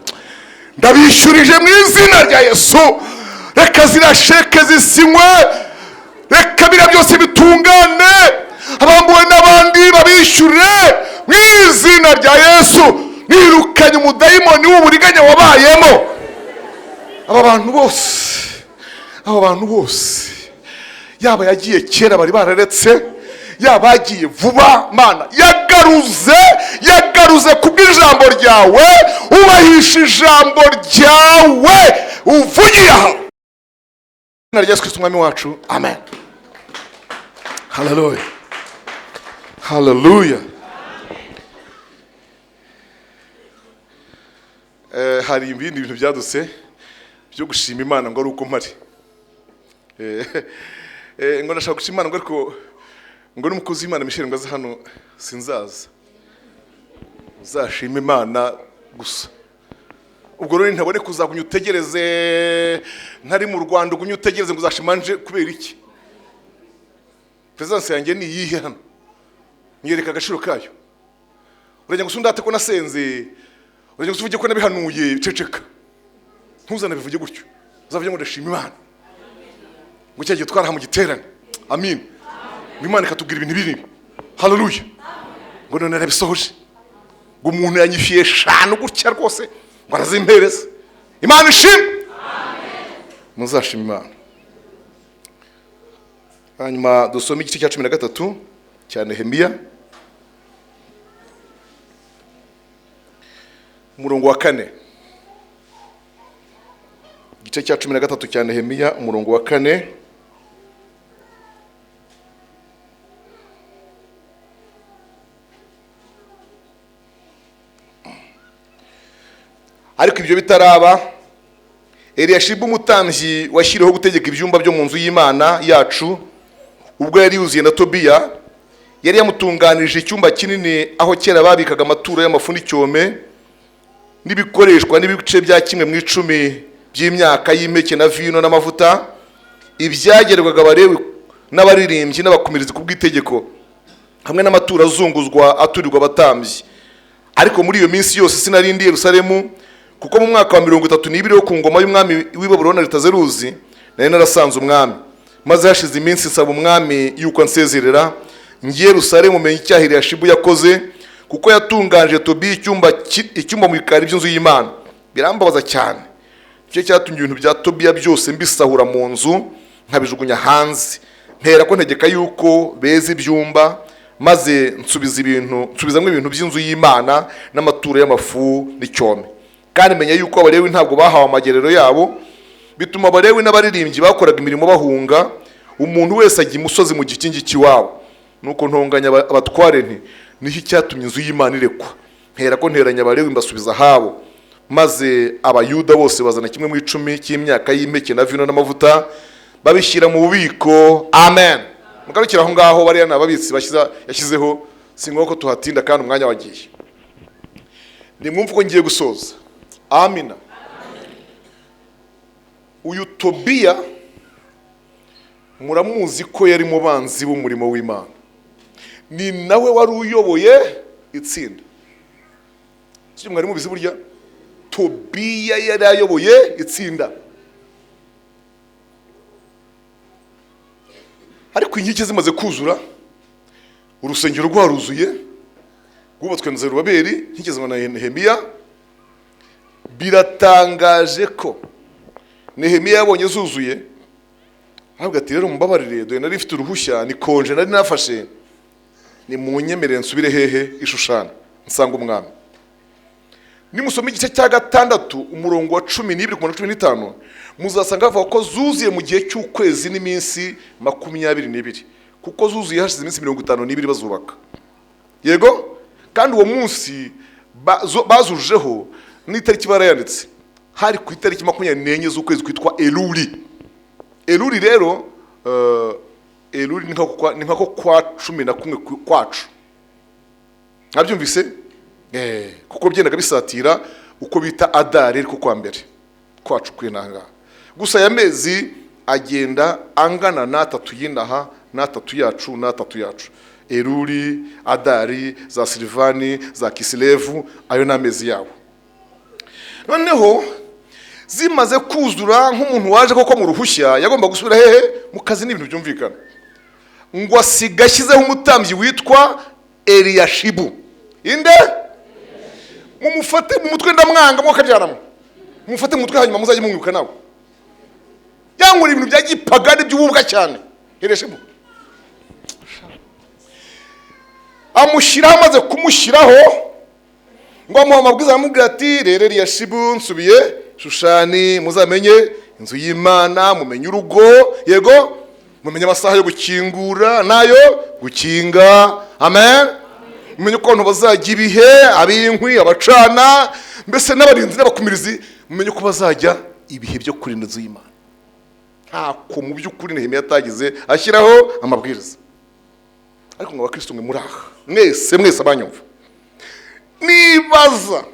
Ndabishyurije mu izina rya Yesu. Reka zirasheke zisinywe. Reka bira byose bitungane. Abambuwe n'abandi babishyure mu izina rya Yesu. Nirukanye umudayimoni w'uburiganya wabayemo. Aba bantu bose yaba yagiye kera bari bararetse yabagiye vuba Mana yagaruze kubw'ijambo ryawe ubahisha ijambo ryawe uvugiye aho na Yesu Kristo umwami wacu. Amen. Hallelujah. Hallelujah. Hari ibindi bintu byadutse byo gushima Imana ngo ari uko mpari. Ngo nashaka gushima Imana ngo ariko ngo n'umukozi w'Imana Michel ngo aze hano sinzaza. Uzashima Imana gusa. Ubwo rero ntabone kuzagunya utegereze ntari mu Rwanda ugunya utegereze ngo uzashimanje kubera iki? Presence yanjye ni yihe hano? Nyereka agaciro kayo. Urajya gusundate ko nasenze. Urajya gusuvuge ko nabihanuye ceceka. Ntuzana bivuge gutyo. Uzavuge ngo ndashima Imana. Ngo cyagiye twaraha mu giterane. Amin. Imana ikatubwira ibintu biri. Hallelujah. Ngo none narabisohoje. Ngo umuntu yanyifiye shano gutya rwose ngo arazimpereza. Imana ishimwe. Amen. Muzashima Imana. Hanyuma dusome igice cya 13 cya Nehemiya. Umurongo wa 4. Igice cya 13 cya Nehemiya umurongo wa 4. Ariko ibyo bitaraba Eliyashibu umutambyi washyiriweho gutegeka ibyumba byo mu nzu y'Imana yacu ubwo yari yuzuye na Tobiya yari yamutunganirije icyumba kinini aho kera babikaga amaturo y'amafu n'icyome n'ibikoreshwa n'ibice bya kimwe mu 10 by'imyaka y'impeke na vino n'amavuta ibyagerwaga Abalewi n'abaririmbyi n'abakumirizi kubw'itegeko hamwe n'amaturo azunguzwa aturirwa abatambyi. Ariko muri iyo minsi yose sinarindi Yerusalemu kuko mu mwaka wa 32 wo ku ngoma y'umwami w'i Babuloni Aritazeruzi nari narasanze umwami maze hashize iminsi nsaba umwami yuko ansezerera ngiye Yerusalemu menye icyaha Eliyashibu yakoze kuko yatunganje Tobiya icyumba mu bikari by'inzu y'Imana. Birambabaza cyane. Icyo cyatumye ibintu bya Tobiya byose mbisahura mu nzu nkabijugunya hanze mpera ko ntegeka yuko beza ibyumba maze nsubizamwe ibintu by'inzu y'Imana n'amaturo y'amafu n'icyome. Kandi menya yuko Abalewi ntabwo bahawe amagerero yabo bituma Abalewi n'abaririmbyi bakoraga imirimo bahunga umuntu wese ajya imusozi mu gikingi cy'iwabo. Nuko ntonganya abatware nti niho icyatumye inzu y'Imana irekwa mpera ko nteranya Abalewi mbasubiza habo maze abayuda bose bazana kimwe mu 10 cy'imyaka y'impeke na vino n'amavuta babishyira mu bubiko. Amen. Mugarukira aho ngaho bari n'ababitsi yashyizeho singoko tuhatinda kandi umwanya wagiye. nimwumve ko ngiye gusoza. Amina. Uyu Tobiya muramuzi ko yari mu banzi b'umurimo w'Imana, ni nawe wari uyoboye itsinda. Sije mwari mubizi burya Tobiya yari ayoboye itsinda. Ariko inkike zimaze kuzura, urusengero rwaruzuye, rwubatswe na Zerubabeli, inkike zimana na Nehemiya. Biratangaje ko Nehemiya yabonye zuzuye, ahubwo ati rero mumbabarire, dore nari mfite uruhushya, ni konje nari nafashe, ni munyemerere nsubire hehe i Shushani nsanga umwami. Nimusoma igice cya 6 umurongo wa 12 ku 15, muzasanga bavuga ko zuzuye mu gihe cy'ukwezi n'iminsi 22, kuko zuzuye hashize iminsi 52 bazubaka. Yego, kandi uwo munsi bazujeho n'itariki barayanditse, hari ku itariki 24 z'ukwezi kwitwa Eluli. Eluli rero Eluli ni nkako kwa 11 kwacu. Nabyumvise? Kuko byendaga bisatira uko bita Adari, ariko kwa mbere kwacu kwinanga. Gusa ya mezi agenda angana na 3 y'indaha na 3 yacu na 3 yacu. Eluli, Adari, za Silvani, za Kislevu, ayo n'amezi yabo. Noneho zimaze kuzura, nk'umuntu waje koko mu ruhushya yagomba gusubira hehe mu kazi, n'ibintu byumvikana. Ngo asigashyizeho umutambyi witwa Eliyashibu. Inde? Mumufate mu mutwe ndamwanga mwakajyanamo. Mumufate mu mutwe hanyuma muzajye mumwibuka nawe. Yangura ibintu bya gipagani by'ububuka cyane. Eliyashibu amushyiraho, amaze kumushyiraho ngo amuha amabwiriza aramubwira ati rero Eliyashibu nsubiye Shushani, muzamenye inzu y'Imana, mumenye urugo, yego, mumenye amasaha yo gukingura nayo gukinga. Amen. Mumenye ko abantu bazajya ibihe, abinkwi, abacana, mbese n'abarinzi n'abakumirizi, mumenye ko bazajya ibihe byo kurinda inzu y'Imana. Ntako mu by'ukuri Nehemiya atagize ashyiraho amabwiriza. Ariko ngo abakristo mwe muraha, mwese abanyumva, nibaza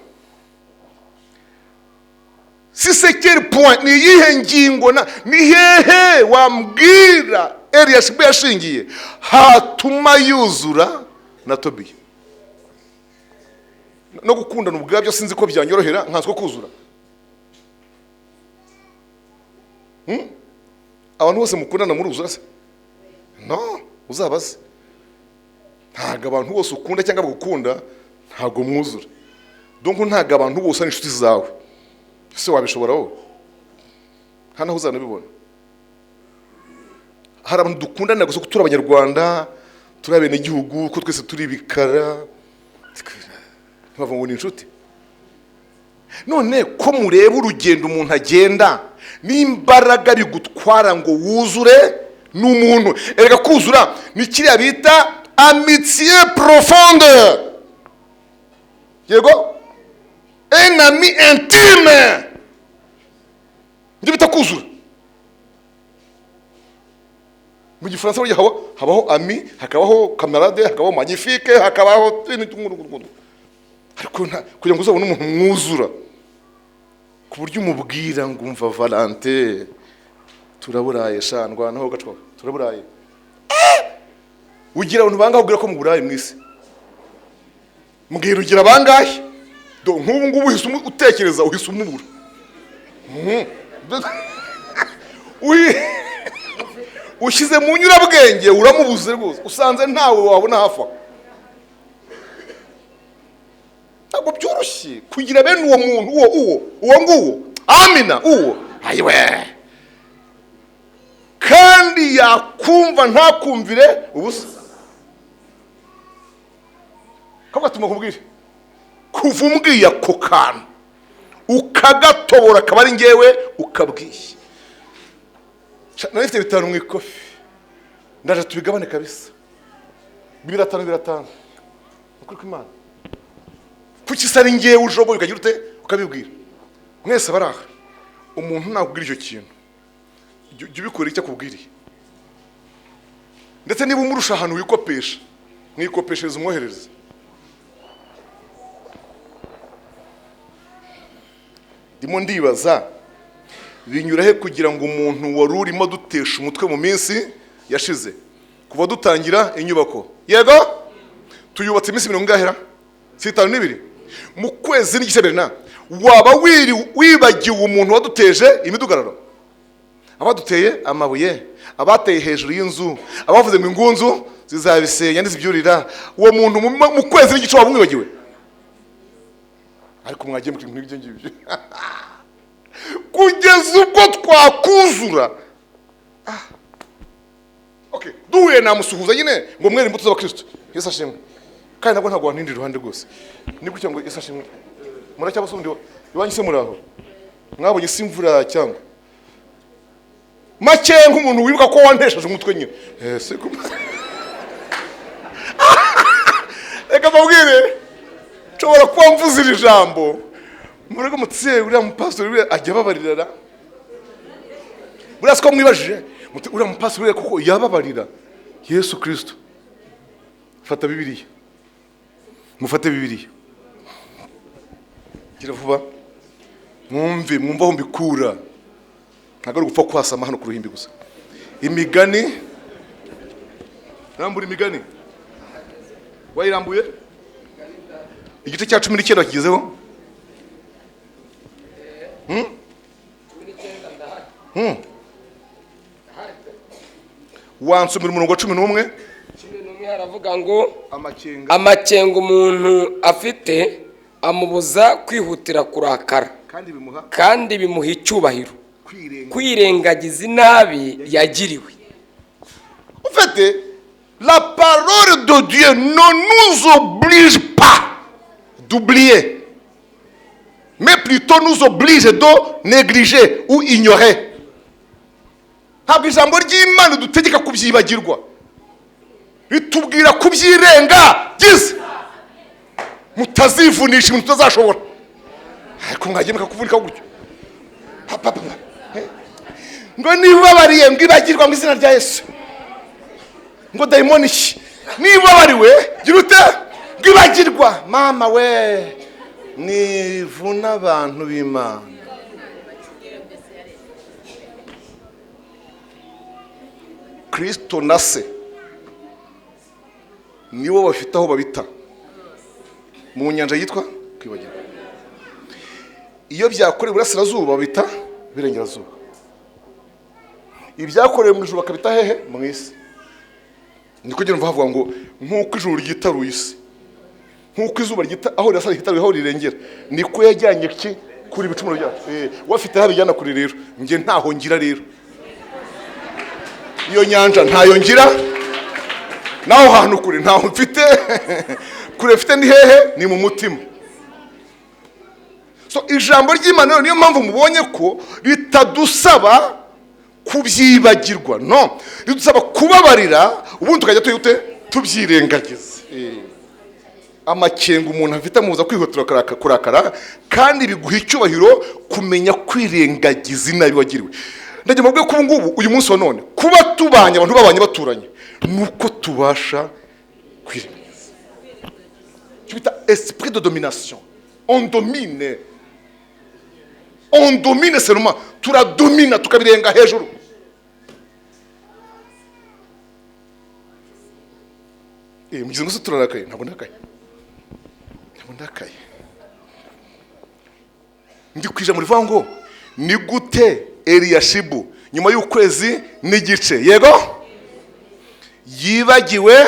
si c'est quel point, ni yihe ngingo ni hehe wambwira Eliyashibu yashingiye hatuma yuzura na Tobiya. No gukundana ubwabyo sinzi ko byanyorohera nkanswe kuzura. Abantu bose mukundana muruzura se? No, uzabaze. Ntago abantu bose ukunda cyangwa bagukunda ntago mwuzura. Donc ntago abantu bose ari inshuti zawe. Se wabishobora wowe? Hana uzanabibona. Hari abantu dukundana gusa kutura abanyarwanda, turi abene igihugu, ko twese turi bikara. Bava ngo ni inshuti. None ko mureba urugendo umuntu agenda n'imbaraga bigutwara ngo wuzure n'umuntu. Erega kuzura ni kiriya bita amitié profonde. Yego? Un ami intime. Ndi bita kuzura. Mu Gifaransa habaho ami, hakabaho camarade, hakabaho magnifique, hakabaho n'urukundo. Ariko kugira ngo uzabone umuntu mwuzura ku buryo umubwira ngo umva Valente turaburaye shandwa naho gacwa turaburaye. Ugira abantu bangahe ubwira ko mu burayi mwisi? Mubwira ugira bangahe? Do nk'ubu ngubu uhise utekereza uhise umubura. Ushize mu nyurabwenge uramubuze rwose, usanze ntawe wabona hafa. Ntabwo byoroshye kugira bene uwo muntu uwo nguwo. Amina uwo. Ayiwe. Kandi yakumva ntakumvire ubusa. Kabwa tumukubwire. Kuva umbwiye ako kantu ukagatobora akaba ari ngewe ukabwiye. Narifite 5 mu ikofi. Ndaje tubigabane kabisa. 2-5. Ukuri kw'Imana. Kuki sari ngewe ujoboye ukagira ute ukabibwira. Mwese baraha. Umuntu nakubwira icyo kintu. Jya ubikora icyo akubwiriye. Ndetse niba umurusha ahantu wikopesha, mwikopeshereza umwoherereza. ndimo ndibaza binyura he kugira ngo umuntu wari urimo dutesha umutwe mu minsi yashize kuva dutangira inyubako, yego tuyubatse iminsi 20 si 52 mu kwezi n'igice berina, waba wibagiwe umuntu waduteje imidugararo, abaduteye amabuye, abateye hejuru y'inzu, abavuze ngo ingunzu zizabisenya n'izibyurira, uwo muntu mu kwezi n'igice waba umwibagiwe? Ariko mwagiye mu kintu nk'ibyo ngibyo kugeza ubwo twakuzura. Okay, duhuye namusuhuza nyine ngo mwere imbuto z'abakristo. Yesu ashimwe. Kandi ntabwo wantindira iruhande rwose. Ni gutya ngo Yesu ashimwe. Muracyabasundi iwanyu se muraho? Mwabonye isi imvura cyangwa make nk'umuntu wibuka ko wantesheje umutwe nyine. Siko. Eka babwire nshobora kuba mvuze iri jambo murego mutse uriya mupastori uriya ajya babaririra. Burasiko mwibajije muti uriya mupastori uriya kuko yababarira. Yesu Kristo. Fata Bibiliya. Mufate Bibiliya. Gira vuba. Mwumva aho mbikura. Ntabwo ari gupfa kwasama hano ku ruhimbi gusa. Imigani. Rambura imigani. Wayirambuye? Igice cya 19 kigezeho? Wansomera umurongo wa 11. Haravuga ngo amakenga umuntu afite amubuza kwihutira kurakara kandi bimuha icyubahiro kwirengagiza inabi yagiriwe. En fait, la parole de Dieu ne nous oblige pas d'oublier, mais plutôt nous oblige de négliger ou ignorer. Ntabwo ijambo ry'Imana dutegeka kubyibagirwa, ritubwira kubyirengagiza mutazivunisha ibintu tutazashobora. Ariko mwagemeka kuvunika gutyo ngo niba bariye ngo ibagirwa mu izina rya Yesu, ngo daimoni niba bariwe gira ute ngo ibagirwa. Mama we nivuna abantu b'Imana. Kristo na se niwo bafite aho babita mu nyanja yitwa kwibagirwa. Iyo byakorewe burasirazuba babita birengerazuba, ibyakorewe mu ijuru bakabita hehe mu isi. Niko gero mvavuga ngo nkuko ijuru ryitaruye isi, nkuko izuba ryita aho rirasa ryitaruye aho rirengera, niko yajyanye ki kuri ibicumuro byacu. Wafite habijyana kuri rero, nge ntaho ngira rero. Iyo nyanja ntayo ngira, naho hantu kure ntaho mfite. Kure mfite ni hehe? Ni mu mutima. So ijambo ry'Imana niyo mpamvu mubonye ko ritadusaba kubyibagirwa, no, ridusaba kubabarira ubundi tukajya tubyirengagiza. Amakenga umuntu afite amubuza kwihutira kurakara kandi biguha icyubahiro kumenya kwirengagiza inabi wagiriwe. Ndaje mubwe ko ngubu uyu munsi wa none kuba tubanye abantu babanye baturanye nuko tubasha kwirengagiza. Cyita esprit de domination. On domine seulement, turadomina tukabirenga hejuru. Mugize ngo turarakaye, ntabwo ndakaye. Ndi kwija muri vango ni gute Eliyashibu nyuma y'ukwezi n'igice, yego, yibagiwe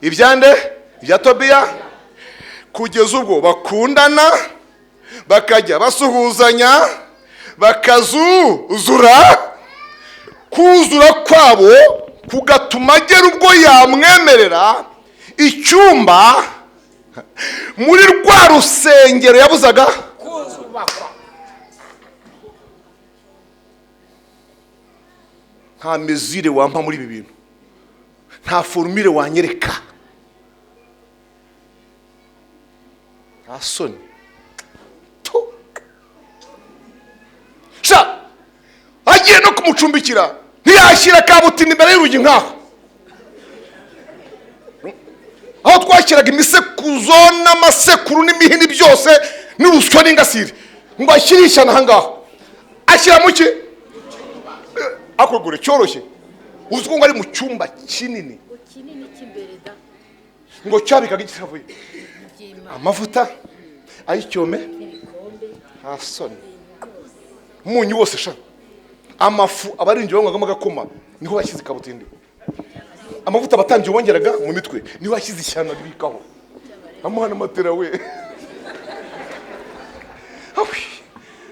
ibyande bya Tobiya kugeza ubwo bakundana bakajya basuhuzanya bakazuzura. Kuzura kwabo kugatuma agera ubwo yamwemerera icyumba muri rwa rusengero yabuzaga kuzubakwa. Nta mezire wampa muri ibi bintu, nta formule wanyereka. Asoni sha agiye no kumucumbikira ntiyashyira kabutina imbere y'urugi nkaho aho twashyiraga imisekuzo n'amasekuru n'imihini byose n'urusyo n'ingasire, ngo ashyirisha nahangaha ashyira muki akugure cyoroshye uzi ko ngo ari mu cyumba kinini cy'imbere da ngo cyabikaga igishavuye amavuta ayicyome asoni umunyu wose sha amafu abarinje banywaga agakoma niho bashyize kabutindi amavuta abatambye bongeraga mu mitwe niho bashyize ishyano ribikaho amuhana matera we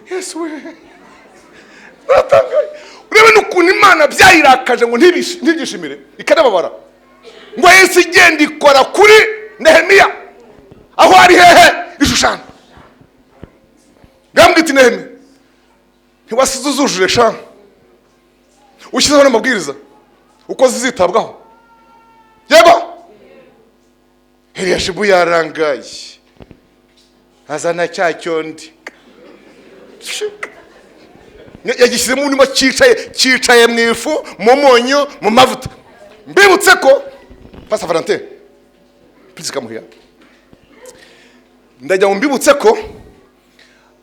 Yesu we natangaye urebe n'ukuntu Imana byayirakaje ngo ntibishimire ikanababara ngo Yesu igenda ikora kuri Nehemiya aho ari hehe ishushana gambwe iti Nehemiya ntiwasize uzujuje sha ushyizeho n'amabwiriza uko zizitabwaho yego Eliyashibu yarangaye azana cya cyondi yagishyizemo urimo cyicaye mu ifu mu munyu mu mavuta mbibutse ko Pastor Valentin please come here ndajya mbibutse ko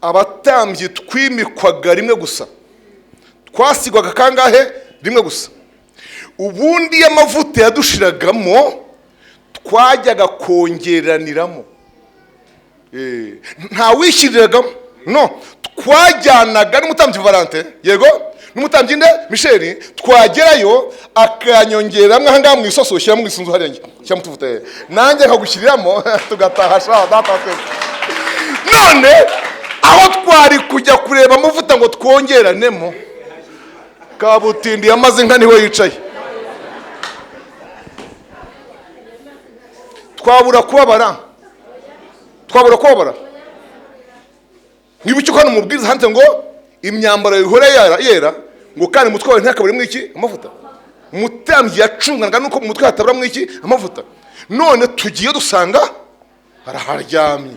abatambyi twimikwaga rimwe gusa twasigwaga kangahe rimwe gusa ubundi y'amavuta yadushiragamo twajyaga kongeraniramo nta wishiriragamo no twajyanaga n'umutambyi Valentin yego n'umutambyi nde Michel twagerayo akanyongeramwe ahangaha mu isoso shyira mu isunzu hariya cyangwa tuvuta nanjye nkagushyiriramo tugataha sha data none aho twari kujya kureba amavuta ngo twongeranemo kabutindi yamaze nka niwe yicaye twabura kubabara nibucyo kandi umubwiriza hanze ngo imyambaro ihore yera ngo kandi umutwe wawe ntakaburimo iki amavuta umutambyi yacunganaga nuko mu mutwe hataburamo iki amavuta none tugiye dusanga araharyamye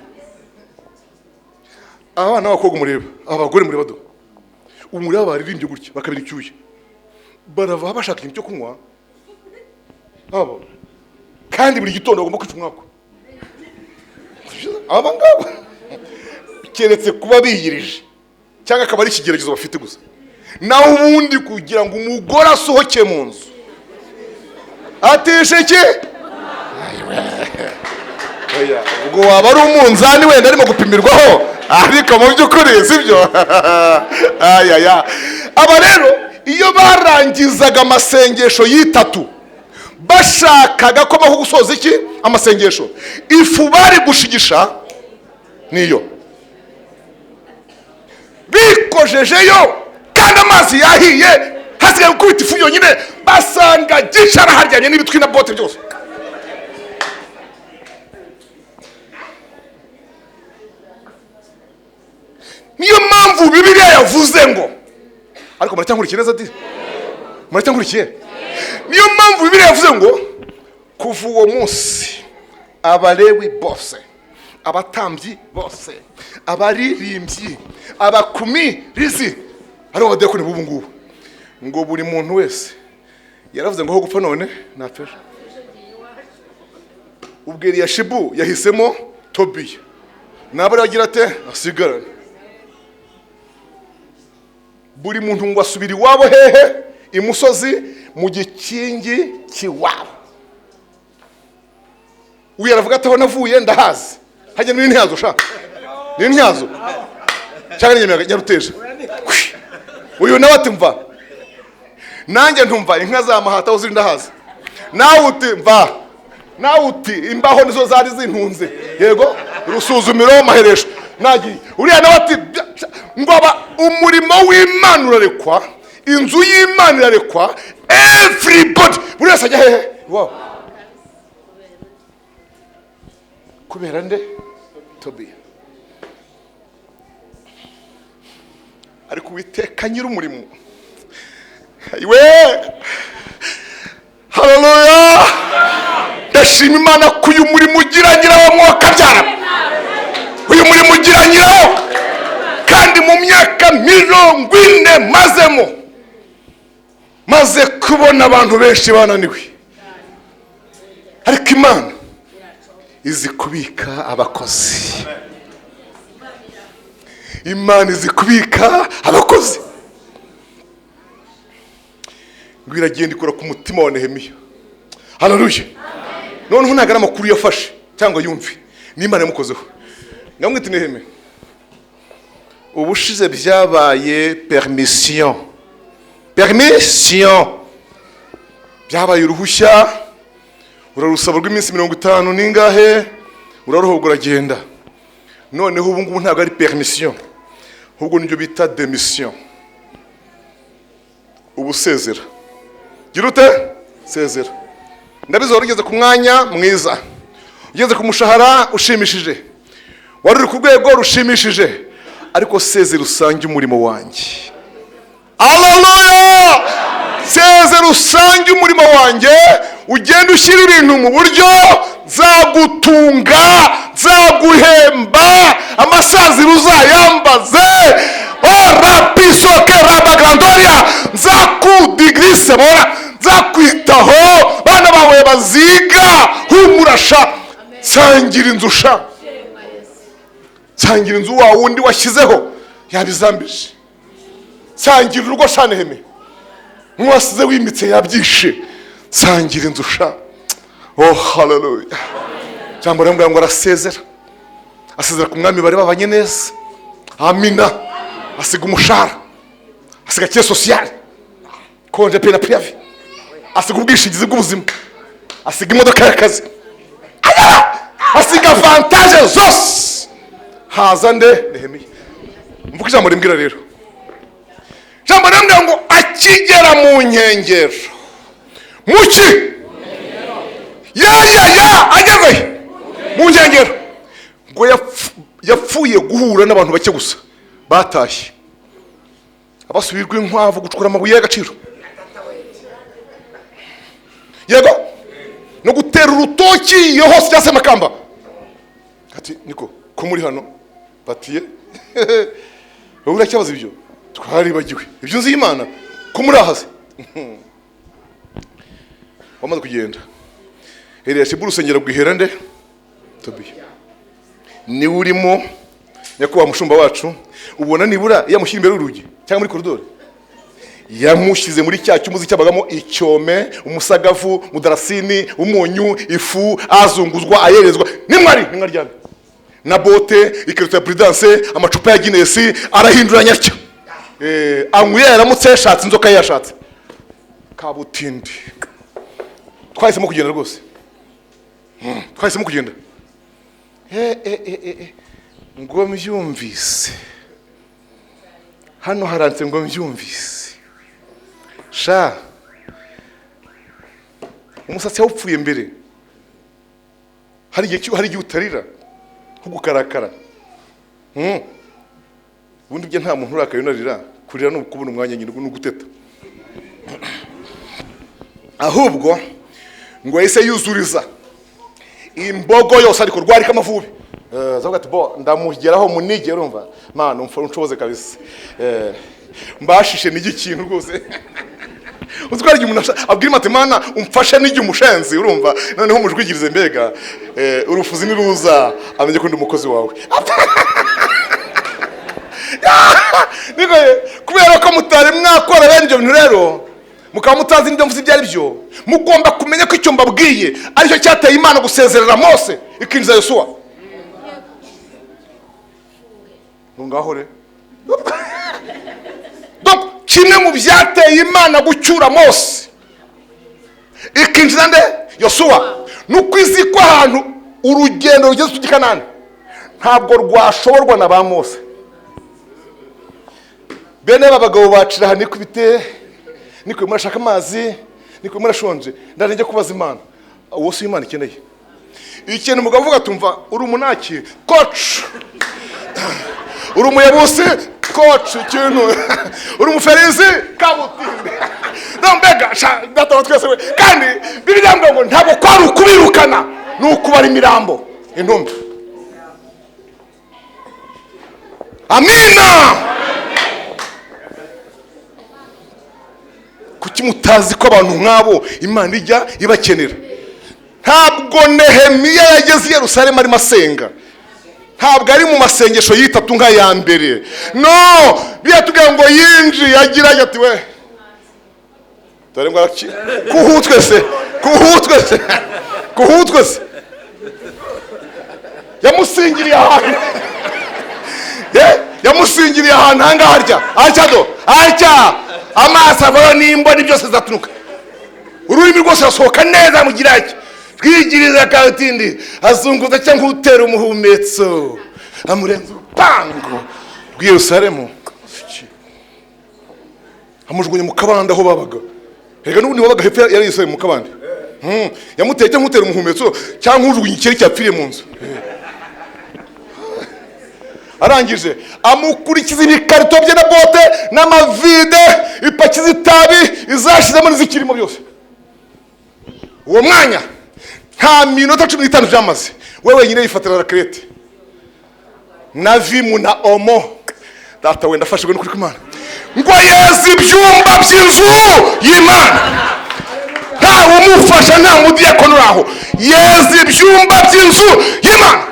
abana b'abakobwa mureba abagore mureba do umureba baririmbye gutya bakabira icyuye barava bashaka ikintu cyo kunywa abo kandi buri gitondo bagomba kwica umwaka aba ngabo keretse kuba biyirije cyangwa akaba ari ikigeragezo bafite gusa naho ubundi kugira ngo umugore asohoke mu nzu atisheke ubwo waba ari umunzani wenda arimo gupimirwaho ariko mu by'ukuri sibyo aba rero iyo barangizaga amasengesho y'itatu bashakaga ko baho gusoza iki amasengesho ifu bari gushigisha niyo bikojejeyo kandi amazi yahiye hasigaye gukubita ifu yonyine basanga gicara haryanye n'ibitwi na bote byose niyo mpamvu Bibiliya yavuze ngo ariko muracyangurikiye neza ati muracyangurikiye niyo mpamvu Bibiliya yavuze ngo kuva uwo munsi abalewi bose abatambyi bose abaririmbyi abakumirizi ari abadekoni b'ubu ngubu ngo buri muntu wese yaravuze ngo aho gupfa none napfeje ubwo Eliyashibu yahisemo Tobiya nabari agira ate asigarane buri muntu ngo asubira iwabo hehe imusozi mu gikingi kiwabo uyu aravuga ati aho navuye ndahazi hajya n'intyazo shaka n'intyazo cyangwa n'Inyamiyaga Nyaruteje uyu nawe ati mva nanjye ntumva inka za mahata uziri ndahazi nawe uti mva nawe uti imbaho nizo zari zintunze yego rusuzumiro maheresho nagiye uriya nawe ati ngo umurimo w'Imana urarekwa inzu y'Imana irarekwa everybody buri wese ajya hehe wow kubera nde Tobiya ariko Uwiteka nyir'umurimo iwe haleluya ndashima Imana ko uyu murimo ugira nyirawo mwokabyara uyu murimo ugira nyirawo kandi mu myaka 40 mazemo maze kubona abantu benshi bananiwe ariko Imana izi kubika abakozi Imana izi kubika abakozi. Ngo iragenda ikora ku mutima wa Nehemiya. Haleluya. Noneho ntago ari amakuru yafashe cyangwa yumve, ni Imana yamukozeho. Ngamwita Nehemiya, ubushize byabaye permission, byabaye uruhushya, urarusaba rw'iminsi 50 ningahe, uraruhoga uragenda. Noneho ubu ngubu ntago ari permission, ahubwo nibyo bita demission. Ubusezera girute sezera. Ndabizo warugeze ku mwanya mwiza, ugeze ku mushahara ushimishije, wari uri ku rwego rushimishije, ariko sezera usange umurimo wanjye. Haleluya. Sezera usange umurimo wanjye, ugenda ushyira ibintu mu buryo, zagutunga, zaguhemba, amasaziro uzayambaze. Rapisoke rabagrandoria, nzakudigrise bora, nzakwitaho, bana bawe baziga, humurasha, sangira inzu sha. Sangira inzu wa wundi washyizeho yabizambije. Sangira urugo sha Nehemiya, mwasize wimitse yabyishe. Sangira inzu sha. Oh haleluya. Jambo rambwa ngo arasezera. Asezera ku mwami bari babanye neza. Amina. Asiga umushahara, asiga kiye social, konje pena priavi, asiga ubwishingizi bw'ubuzima, asiga imodoka y'akazi, asiga avantage zose. Haza nde Nehemiya. Mvuga ijambo rimbwira rero, ijambo rimbwira ngo akigera mu nkengero, muki ya ageze mu nkengero, ngo yapfuye guhura n'abantu bake gusa batashye, abasubirwa inkwavu gucukura amabuye y'agaciro, yego no gutera urutoki yo hose cyase makamba. Ati niko ko muri hano batiye wowe uracyabaza ibyo twaribagiwe ibyo nzi Imana ko muri ahaze. Wamaze kugenda Eliya urusengero rwihera nde Tobiya, ni urimo nyakuba mushumba wacu. Ubona nibura yamushyira imbere y'urugi cyangwa muri koridoro, yamushyize muri cya cyumuzi cyabagamo icyome, umusagavu, mudarasini, umunyu, ifu, azunguzwa ayerezwa. Nimwari nimwaryana na bote, ikiruta ya prudence, amacupa ya Guinness, arahindura nyacyo. Anywe yaramutse yashatse inzoka yashatse kabutindi. Twahisemo kugenda rwose, twahisemo kugenda. Ngo mbyumvise hano harantse, ngo mbyumvise sha umusatsi wapfuye mbere. Hari igihe utarira nko gukarakara. Ubundi bye nta muntu urakayonarira, kurira no kubona umwanya nyine no guteta. Ahubwo ngo yahise yuzuriza imbogo yose ariko rwarika amavubi. Zavuga ati bo ndamugeraho munige, urumva mana umfara unshoboze kabisa. Mbashishe n'igi kintu rwose. Uzwara igihe umuntu abwira ati mana umfashe n'igi umushenzi, urumva noneho mujwigirize mbega urufuzi niruza amenye ko ndi umukozi wawe. Niko kubera ko mutari mwakora bene ibyo bintu rero mukaba mutazi n'ibyo mvuze byari byo, mugomba kumenya ko icyo mbabwiye aricyo cyateye Imana gusezerera Mose ikinjiza Yosuwa. Ngaho re donc kimwe mu byateye Imana gucyura Mose ikinjiza nde Yosuwa, nuko izi ko ahantu urugendo rugeze ku Kanani ntabwo rwashoborwa na ba Mose. Bene abagabo bacira hani kubite, niko murashaka amazi, niko murashonje, ndanjye kubaza Imana. Uwo si Imana ikeneye ikintu. Umugabo uvuga tumva uri umunaki coach, uri umuyobozi coach, ikintu uri umuferizi kabutinde. Nambega data twese we kandi Bibiliya ngo ntabwo kwari ukubirukana, n'ukubara imirambo intumbi. Amina. Kuki mutazi ko abantu nk'abo Imana ijya ibakenera? Ntabwo Nehemiya yageze i Yerusalemu arimo asenga. ntabwo ari mu masengesho y'itatu nka ya mbere. No, biya tugira ngo yinji yagira ati we dore ngo kuhutwe se yamusingiriye ahantu yamusingiriye ahantu harya amaso avaro n'imboni byose zatunuka, ururimi rwose rasohoka neza mu giraki, twigiriza Kabutindi azunguza cyangwa utera umuhumetso amurenza urupango rw'i Yerusalemu amujugunye mu kabande aho babaga. Rega n'ubundi wabaga hepfo yari Yerusalemu mu kabande. Yamuteye cyangwa utera umuhumetso cyangwa ujugunye ikiri cyapfiriye mu nzu. Arangije amukurikiza ibikarito bye na bote n'amavide, ipaki z'itabi izashizemo n'izikirimo byose. Uwo mwanya nta minota 15 byamaze, wewe nyine yifatira rakrete na vimu na omo. Data wenda afashwe n'ukuri kw'Imana ngo yeze ibyumba by'inzu y'Imana, nta umufasha nta mudiyakono aho, yeze ibyumba by'inzu y'Imana.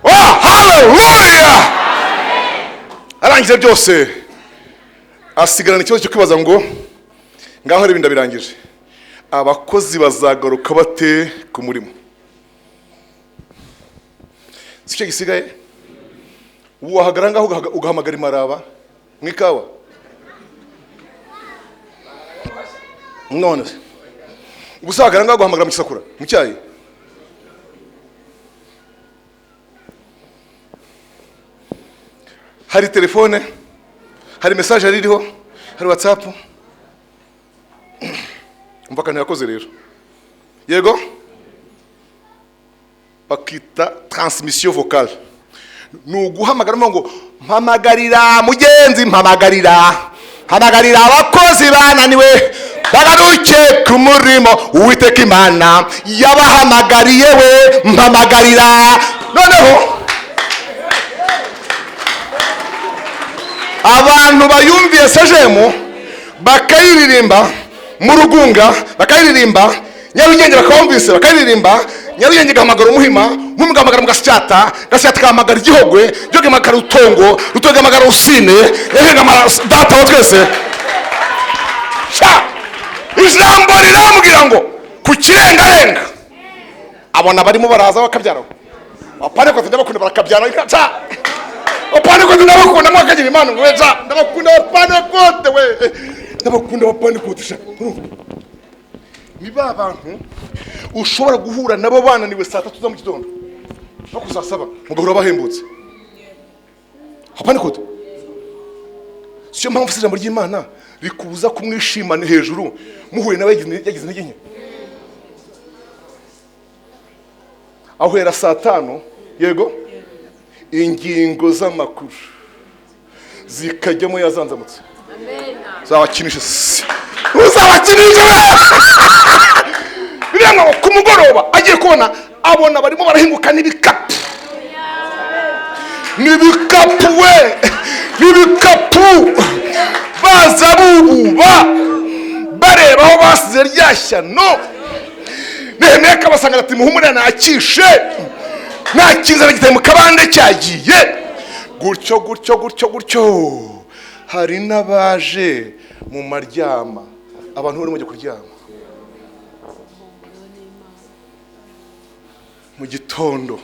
Oh, hallelujah! Arangije byose asigarana ikibazo cyo kwibaza ngo ngaho ari binda birangije, abakozi bazagaruka bate ku murimo? Sicyo gisigaye wahagara ngaho ugahamagara imaraba mwikawa none ubusagara ngaho ugahamagara mu Kisakura mu cyayi. Hari telefone, hari message aririho, hari WhatsApp. Umva kantu yakoze rero, yego bakita transmission vocale. Nuguhamagara ngo mpamagarira mugenzi, mpamagarira abakozi bananiwe bagaruke ku murimo Uwiteka Imana yabahamagariye we, mpamagarira. Noneho abantu bayumviye sejemo bakayiririmba mu Rugunga, bakayiririmba Nyarugenge, bakawumvise bakayiririmba Nyarugenge, gahamagara Umuhima, gahamagara mu Gasyata gahamagara Igihogwe, Gihogwe gahamagara Rutongo, Rutongo gahamagara Usine, gahamagara data wa twese. Ijambo riramubwira ngo ku kirengarenga abona barimo baraza bakabyara, apane ko ndabakunda barakabyara ikaca, apane ko ndabakunda mwakagira Imana ngo weza ndabakunda apane kote we ndabakunda apane kote sha. Ni babantu ushobora guhura nabo bananiwe saa 3 za mu gitondo no kuzasaba mugahura bahembutse, apane kote. Siyo mpamvu ijambo ry'Imana rikubuza kumwishimana hejuru muhuye nawe yagize intege nke. Ahera saa 5 yego ingingo z'amakuru zikajyamo yazanzamutse. Amen. Zabakinisha biranga ku mugoroba agiye kubona abona barimo barahinguka n'ibikapu. N'ibikapu baza bububa bareba aho basize ryashyano. Nehemiya kabasanga ati muhumure nakishe, nakizana gitaye mu kabande cyagiye gutyo. Hari n'abaje mu maryama, abantu barimo kuryama mu gitondo,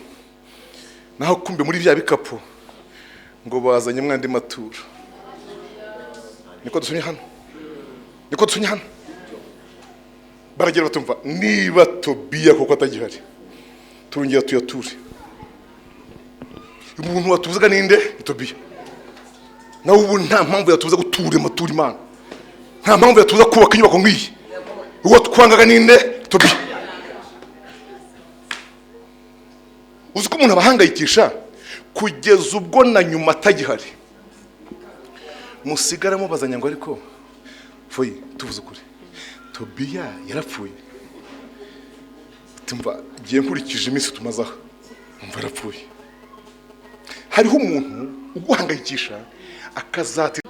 naho kumbe muri bya bikapu ngo bazanye mwandi maturo. Niko dusomye hano baragera batumva niba Tobiya koko atagihari turongera tuyature. Umuntu watuzaga ninde? Tobiya. Nawe ubu nta mpamvu yatuza gutura amaturo Imana, nta mpamvu yatuza kubaka inyubako nk'iyi. Uwo twangaga ninde? Tobiya. Uzi ko umuntu abahangayikisha kugeza ubwo na nyuma atagihari, musigaramo bazanya ngo ariko foyi tuvuze ukuri Tobiya yarapfuye. Tumva giye nkurikije iminsi tumazaho umva yarapfuye. Hariho umuntu uguhangayikisha akazati,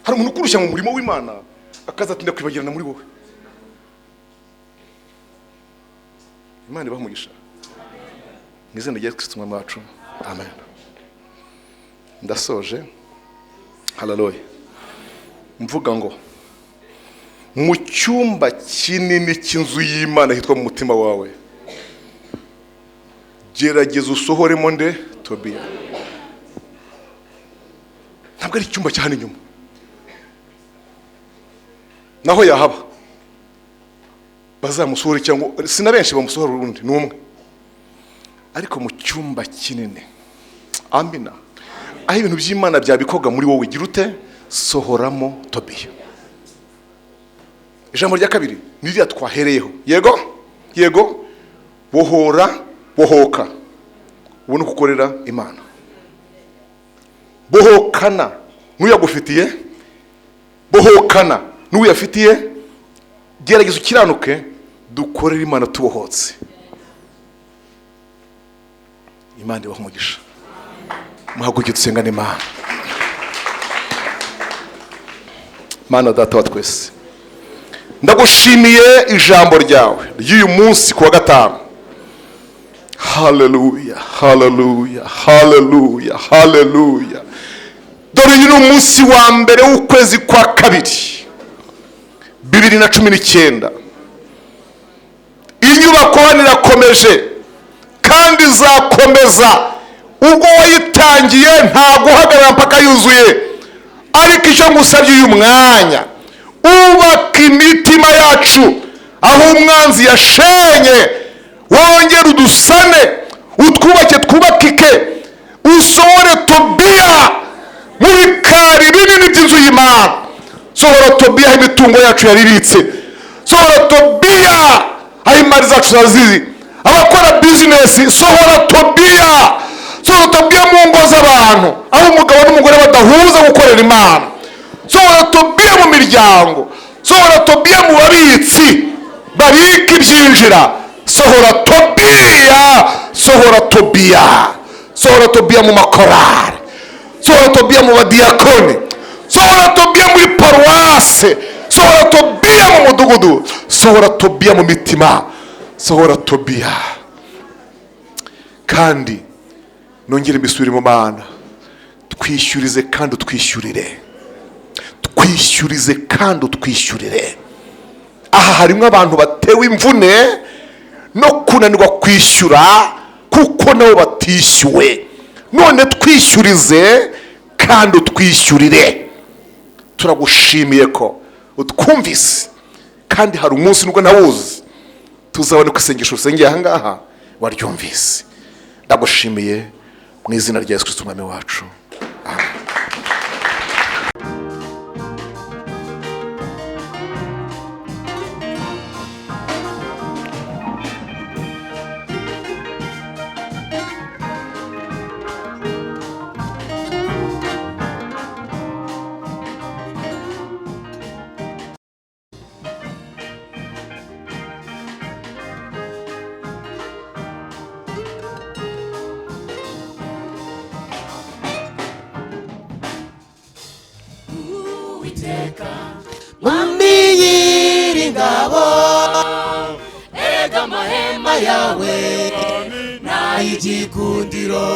hari umuntu ukurusha mu murimo w'Imana akazatinda kwibagirana muri wowe. Imana ibaha umugisha. mu izina rya Kristo umwami wacu, amen. Ndasoje. Haleluya. Mvuga ngo mu cyumba kinini cy'inzu y'Imana hitwa mu mutima wawe, gerageza usohoremo nde? Tobiya. Ntabwo ari icyumba cyane inyuma, naho yahaba bazamusohora cyangwa sina benshi bamusohora urundi n'umwe, ariko mu cyumba kinini, amina, aho ibintu by'Imana byabikoga muri wowe, gira ute? Sohoramo Tobiya. Ijambo rya kabiri ni rya twahereyeho. Yego bohoka ubone gukorera Imana. Bohokana n'uyagufitiye, bohokana n'uyafitiye, gerageza ukiranuke, dukorera Imana tubohotse. Imana ibahe umugisha. Muhaguruke dusengane Imana. Mana Data wa twese, ndagushimiye ijambo ryawe ry'uyu munsi kuwa gatanu. Haleluya, haleluya, haleluya, haleluya. Dore uyu ni umunsi wa mbere w'ukwezi kwa kabiri 2019. Inyubako irakomeje kandi izakomeza. Ubwo wayitangiye nta guhagarara mpaka yuzuye, ariko icyo ngusabye uyu mwanya, ubaka imitima yacu aho umwanzi yashenye, wongere udusane, utwubake twubakike, usohore Tobiya mu bikari binini by'inzu y'Imana. Sohora Tobiya aho imitungo yacu yaribitse, sohora Tobiya aho imari zacu zazizi, abakora bizinesi, sohora Tobiya, sohora Tobiya mu ngo z'abantu aho umugabo n'umugore badahuza gukorera Imana, sohora Tobiya mu miryango, sohora Tobiya mu babitsi babika ibyinjira, sohora Tobiya, sohora Tobiya, sohora Tobiya mu makorari, sohora Tobiya mu badiyakoni, sohora Tobiya muri paruwase, sohora Tobiya mu mudugudu, sohora Tobiya mu mitima, sohora Tobiya. Kandi nongere mbisubire mu Mana, twishyurize kandi utwishyurire, twishyurize kandi utwishyurire. Aha harimo abantu batewe imvune no kunanirwa kwishyura kuko nabo batishyuwe. None twishyurize kandi utwishyurire. Turagushimiye ko utwumvise, kandi hari umunsi nubwo ntawuzi tuzabona ko isengesho usengeye aha ngaha waryumvise. Ndagushimiye mu izina rya Yesu Kristo umwami wacu, amen. Ngabo ega amahema yawe n'ay'igikundiro,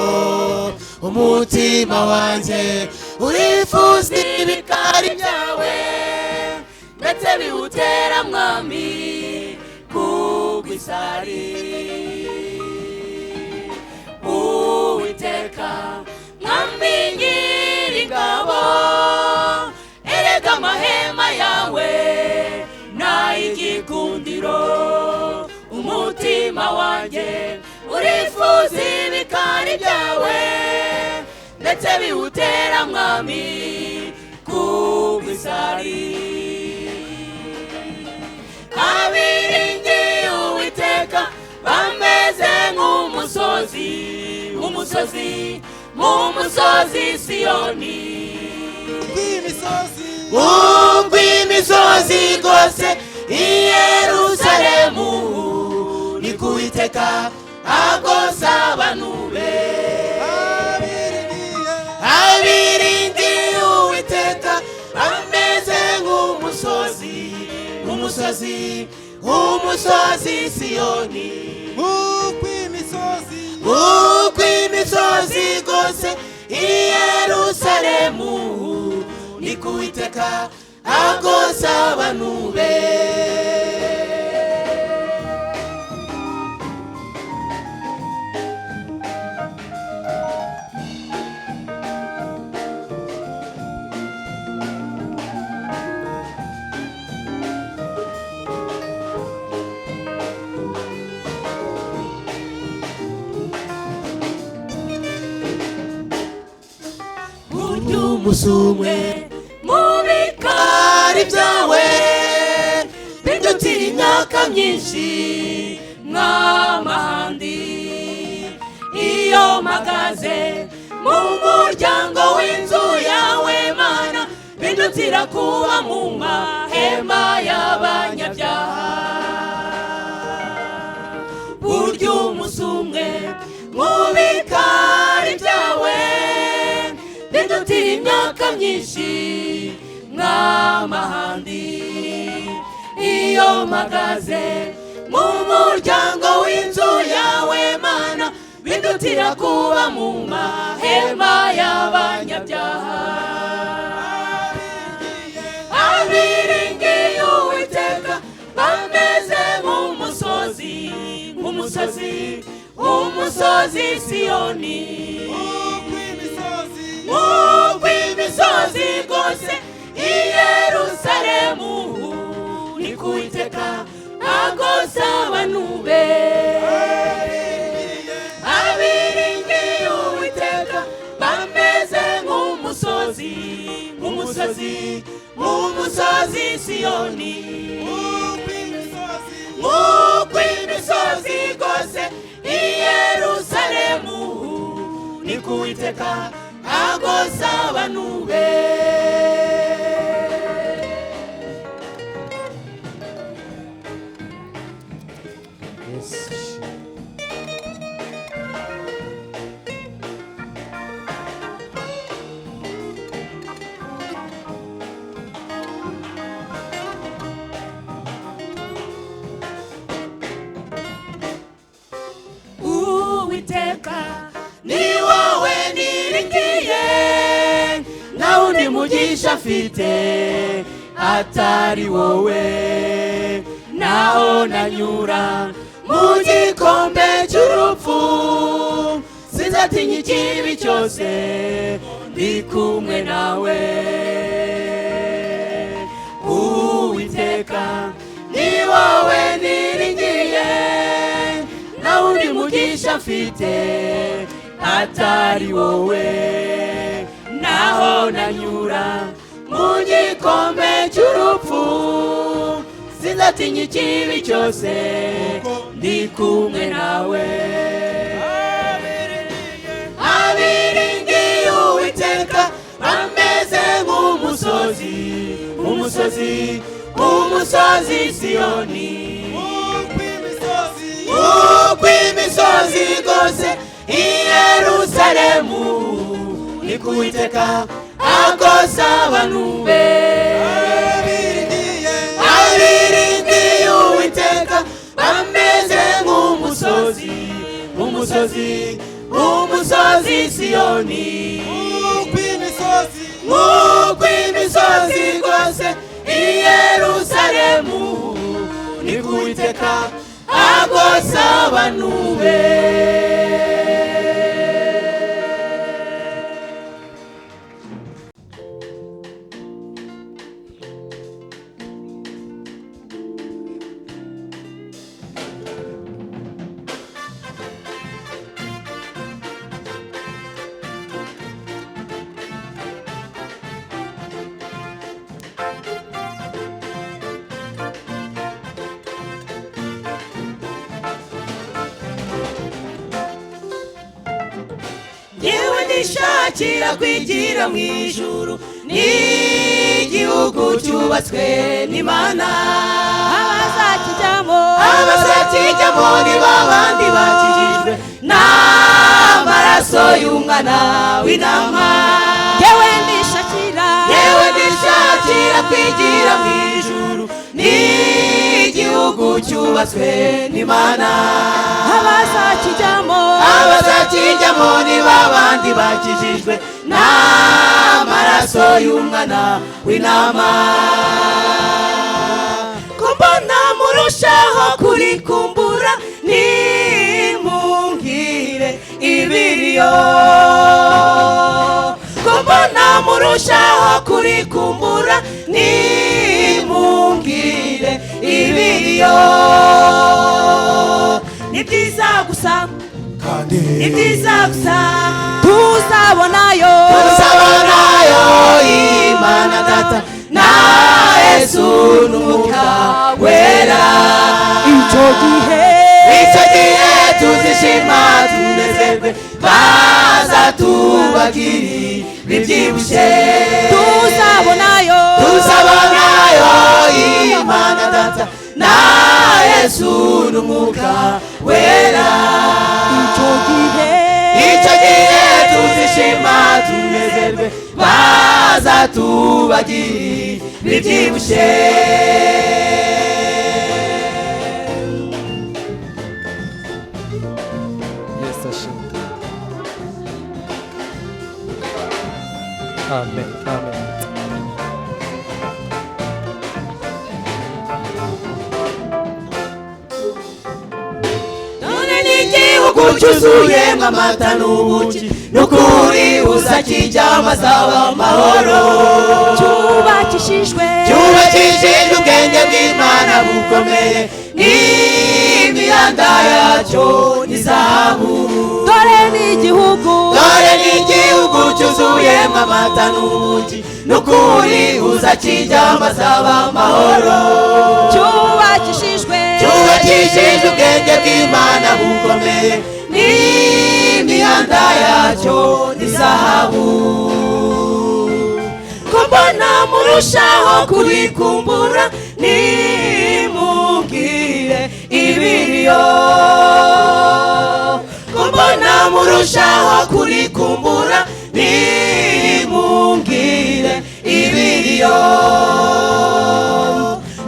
umutima wanjye urifuza ibikari byawe, ndetse biwutera mwami kugwisari. Uwiteka mwami nyiringabo, erega amahema yawe n'ay'igikundiro, umutima wanjye urifuza ibikari byawe, ndetse biwutera mwami kugwisari. Abiringiye Uwiteka bameze nk'umusozi, mu musozi Siyoni, ugw'imisozi rwose i Yerusalemu, ni ku Uwiteka agoza abantu be. Abiringiye Uwiteka bameze nk'umusozi Siyoni, nk'uko imisozi igose i Yerusalemu niko Uwiteka agose abantu be. Umusumwe mu bikari byawe bindutira imyaka myinshi nk'amahandi, iyo mpagaze mu muryango w'inzu yawe Mana bindutira kuba mu mahema y'abanyabyaha. Burya umusumwe mu bikari byawe bindutira imyaka myinshi nk'amahandi, iyo mpagaze mu muryango w'inzu yawe Mana bindutira kuba mu mahema y'abanyabyaha. Abiringiye Uwiteka bameze nk'umusozi, umusozi Siyoni, nk'uko imisozi igose i Yerusalemu niko Uwiteka agose abantu be. Abiringiye Uwiteka bameze nk'umusozi, umusozi Siyoni, nk'uko imisozi igose i Yerusalemu niko Uwiteka agose abantu be. Uwiteka ni wowe niringiye, nta wundi mugisha mfite atari wowe. Naho nanyura mu gikombe cy'urupfu sinzatinya ikibi cyose ndi kumwe nawe. Uwiteka ni wowe niringiye, nta wundi mugisha mfite atari wowe. Naho nanyura mu gikombe cy'urupfu sinzatinya ikibi cyose ndi kumwe nawe. Abiringiye Uwiteka bameze nk'umusozi, umusozi Siyoni, nk'uko imisozi igose i Yerusalemu niko Uwiteka agose abantu be. Abiringiye Uwiteka bameze nk'umusozi, umusozi Siyoni, nk'uko imisozi igose i Yerusalemu niko Uwiteka agose abantu be. Yewe nishakira kwigira mu ijuru, n'igihugu cyubatswe n'Imana. Abazakijyamo ni babandi bakijijwe n'amaraso y'umwana w'intama. Yewe nishakira kwigira mu ijuru, n'igihugu cyubatswe n'Imana abazakijyamo ni babandi bakijijwe n'amaraso y'umwana w'intama ko mbona murushaho kurikumbura nimungire ibiriyo ko mbona murushaho kurikumbura nimungire ibiriyo ni byiza gusa ni byiza gusa tuzabonayo Imana Data na Yesu n'Umwuka wera icyo gihe tuzishima tunezerwe bazatubagiri bibyibushye tuzabonayo Imana Data na Yesu n'Umwuka wera icyo gihe tuzishima tunezerwe bazatubagiri bibyibushye Yesu ashimwe. Amen. Amen. none n'igihugu cyuzuyemo amata n'ubuki n'ukuri uzakijyamo azaba amahoro cyubakishijwe ubwenge bw'Imana bukomeye n'imihanda yacyo ni zahabu dore n'igihugu cyuzuyemo amata n'ubuki n'ukuri uzakijyamo azaba amahoro cyubakishijwe ubwenge bw'Imana bukomeye n'imihanda yacyo ni zahabu ko mbona murushaho kurikumbura nimubwire ibiriyo ko mbona murushaho kurikumbura nimubwire ibiriyo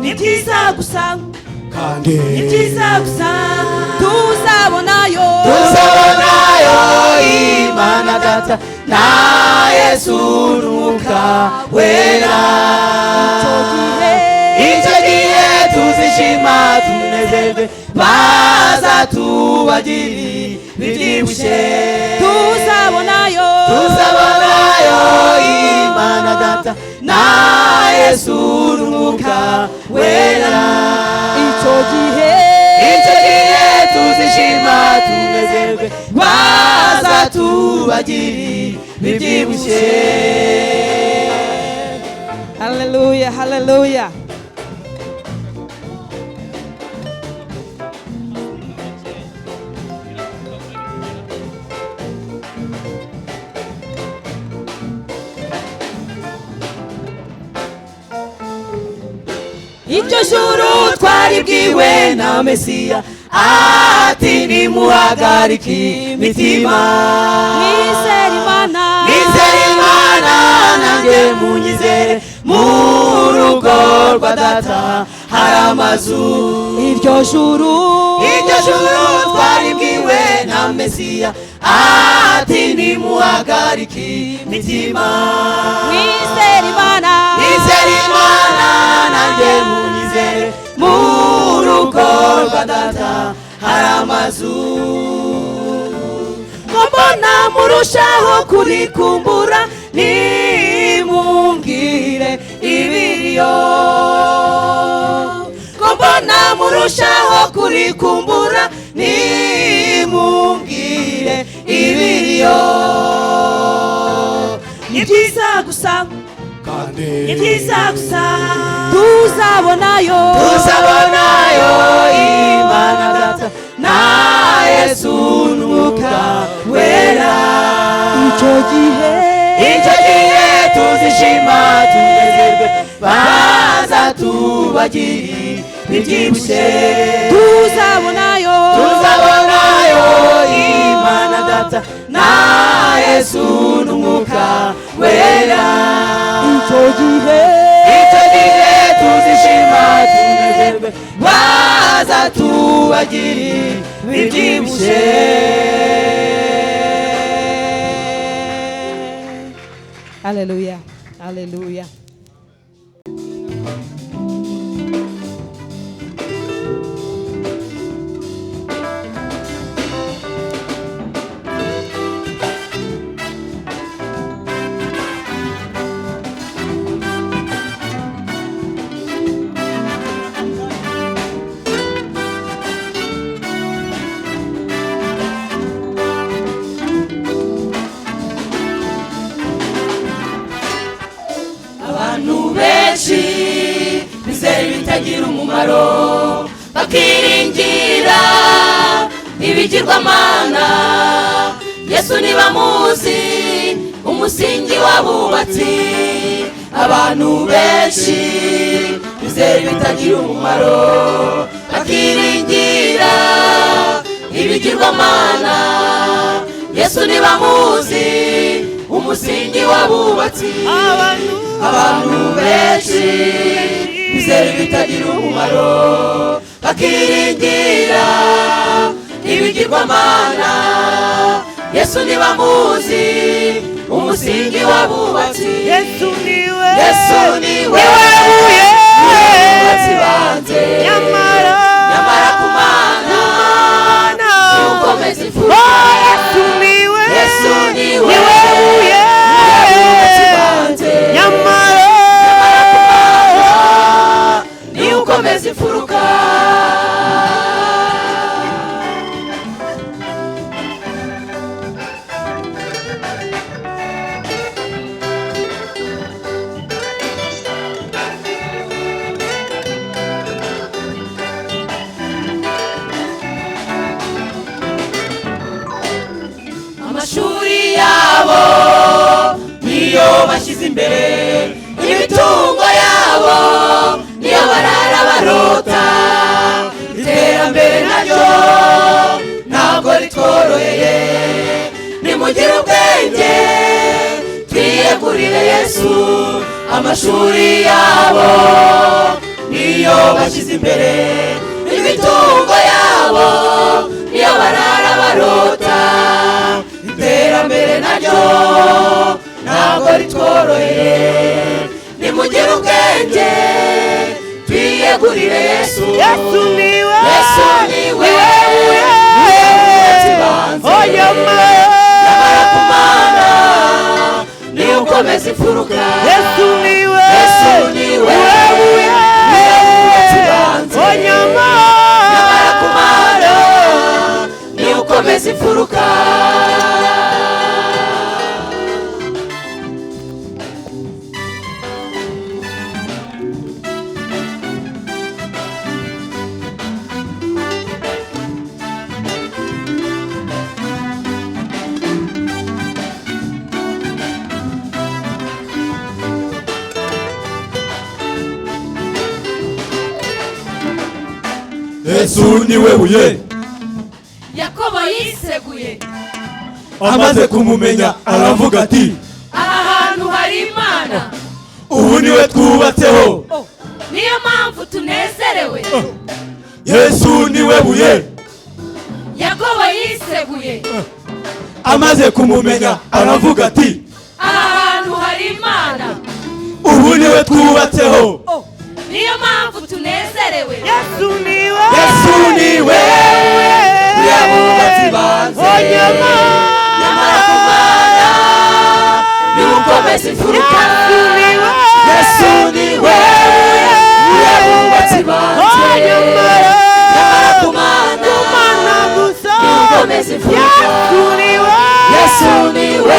ni byiza gusa ni byiza gusa tuzabonayo Imana Data na Yesu n'Umwuka wera icyo gihe tuzishima tunezerwe bazatubagiri bibyibushye tuzabonayo Imana Data na Yesu n'Umwuka wera icyo gihe tuzishima tunezerwe bazatubagiri bibyibushye haleluya haleluya iryo juru twaribwiwe na Mesiya ati nimuhagarike imitima mwizere Imana nanjye munyizere mu rugo rwa Data hari amazu iryo juru twaribwiwe na Mesiya ati nimuhagarike imitima mwizere Imana nanjye munyizere mu rugo rwa Data hari amazu ko mbona murushaho kurikumbura nimubwire ibiriyo ko mbona murushaho kurikumbura nimubwire ibiriyo ni byiza gusa ni byiza gusa tuzabonayo Imana Data na Yesu n'Umwuka wera icyo gihe tuzishima tunezerwe bazatubagiri bibyibushye tuzabonayo Imana Data na Yesu n'Umwuka wera icyo gihe tuzishima tunezerwe bagiri bibyibushye. Hallelujah. Hallelujah. Abantu benshi bizera ibitagira umumaro, bakiringira ibigirwamana. Yesu ntibamuzi, umusingi w'abubatsi. Abantu benshi bizera ibitagira umumaro, bakiringira ibigirwamana. Yesu ntibamuzi, umusingi w'abubatsi. Abantu benshi bizera ibitagira umumaro, bakiringira ibigirwamana. Yesu ntibamuzi, umusingi w'abubatsi. Yesu niwe bubatsi banze. Nyamara ku Mana niwukomeza imfuruka. Yesu niwe bubatsi banze. Nyamara ku Mana niwukomeza imfuruka. Amashuri yabo niyo bashyize imbere, imitungo yabo niyo barara barota. Iterambere naryo ntabwo ritworoheye, nimugire ubwenge twiyegurire Yesu. Amashuri yabo niyo bashyize imbere, imitungo yabo niyo barara barota. Iterambere naryo ntabwo ritworoheye, nimugire ubwenge twiyegurire Yesu. Yesu niwe bubatsi banze. Nyamara ku Mana niwukomeza imfuruka. Yesu niwe bubatsi banze. Nyamara ku Mana niwukomeza imfuruka. Yesu niwe buye Yakobo yiseguye, amaze kumumenya aravuga ati, aha hantu hari Imana. ubu niwe twubatseho, Niyo mpamvu tunezerewe. Yesu niwe buye. Yakobo yiseguye, Amaze kumumenya aravuga ati, aha hantu hari Imana. ubu niwe twubatseho. Niyo mpamvu tunezerewe. Yesu niwe bubatsi banze. Nyamara ku Mana niwukomeza imfuruka. Yesu niwe bubatsi banze. Nyamara ku Mana niwukomeza imfuruka. Yesu niwe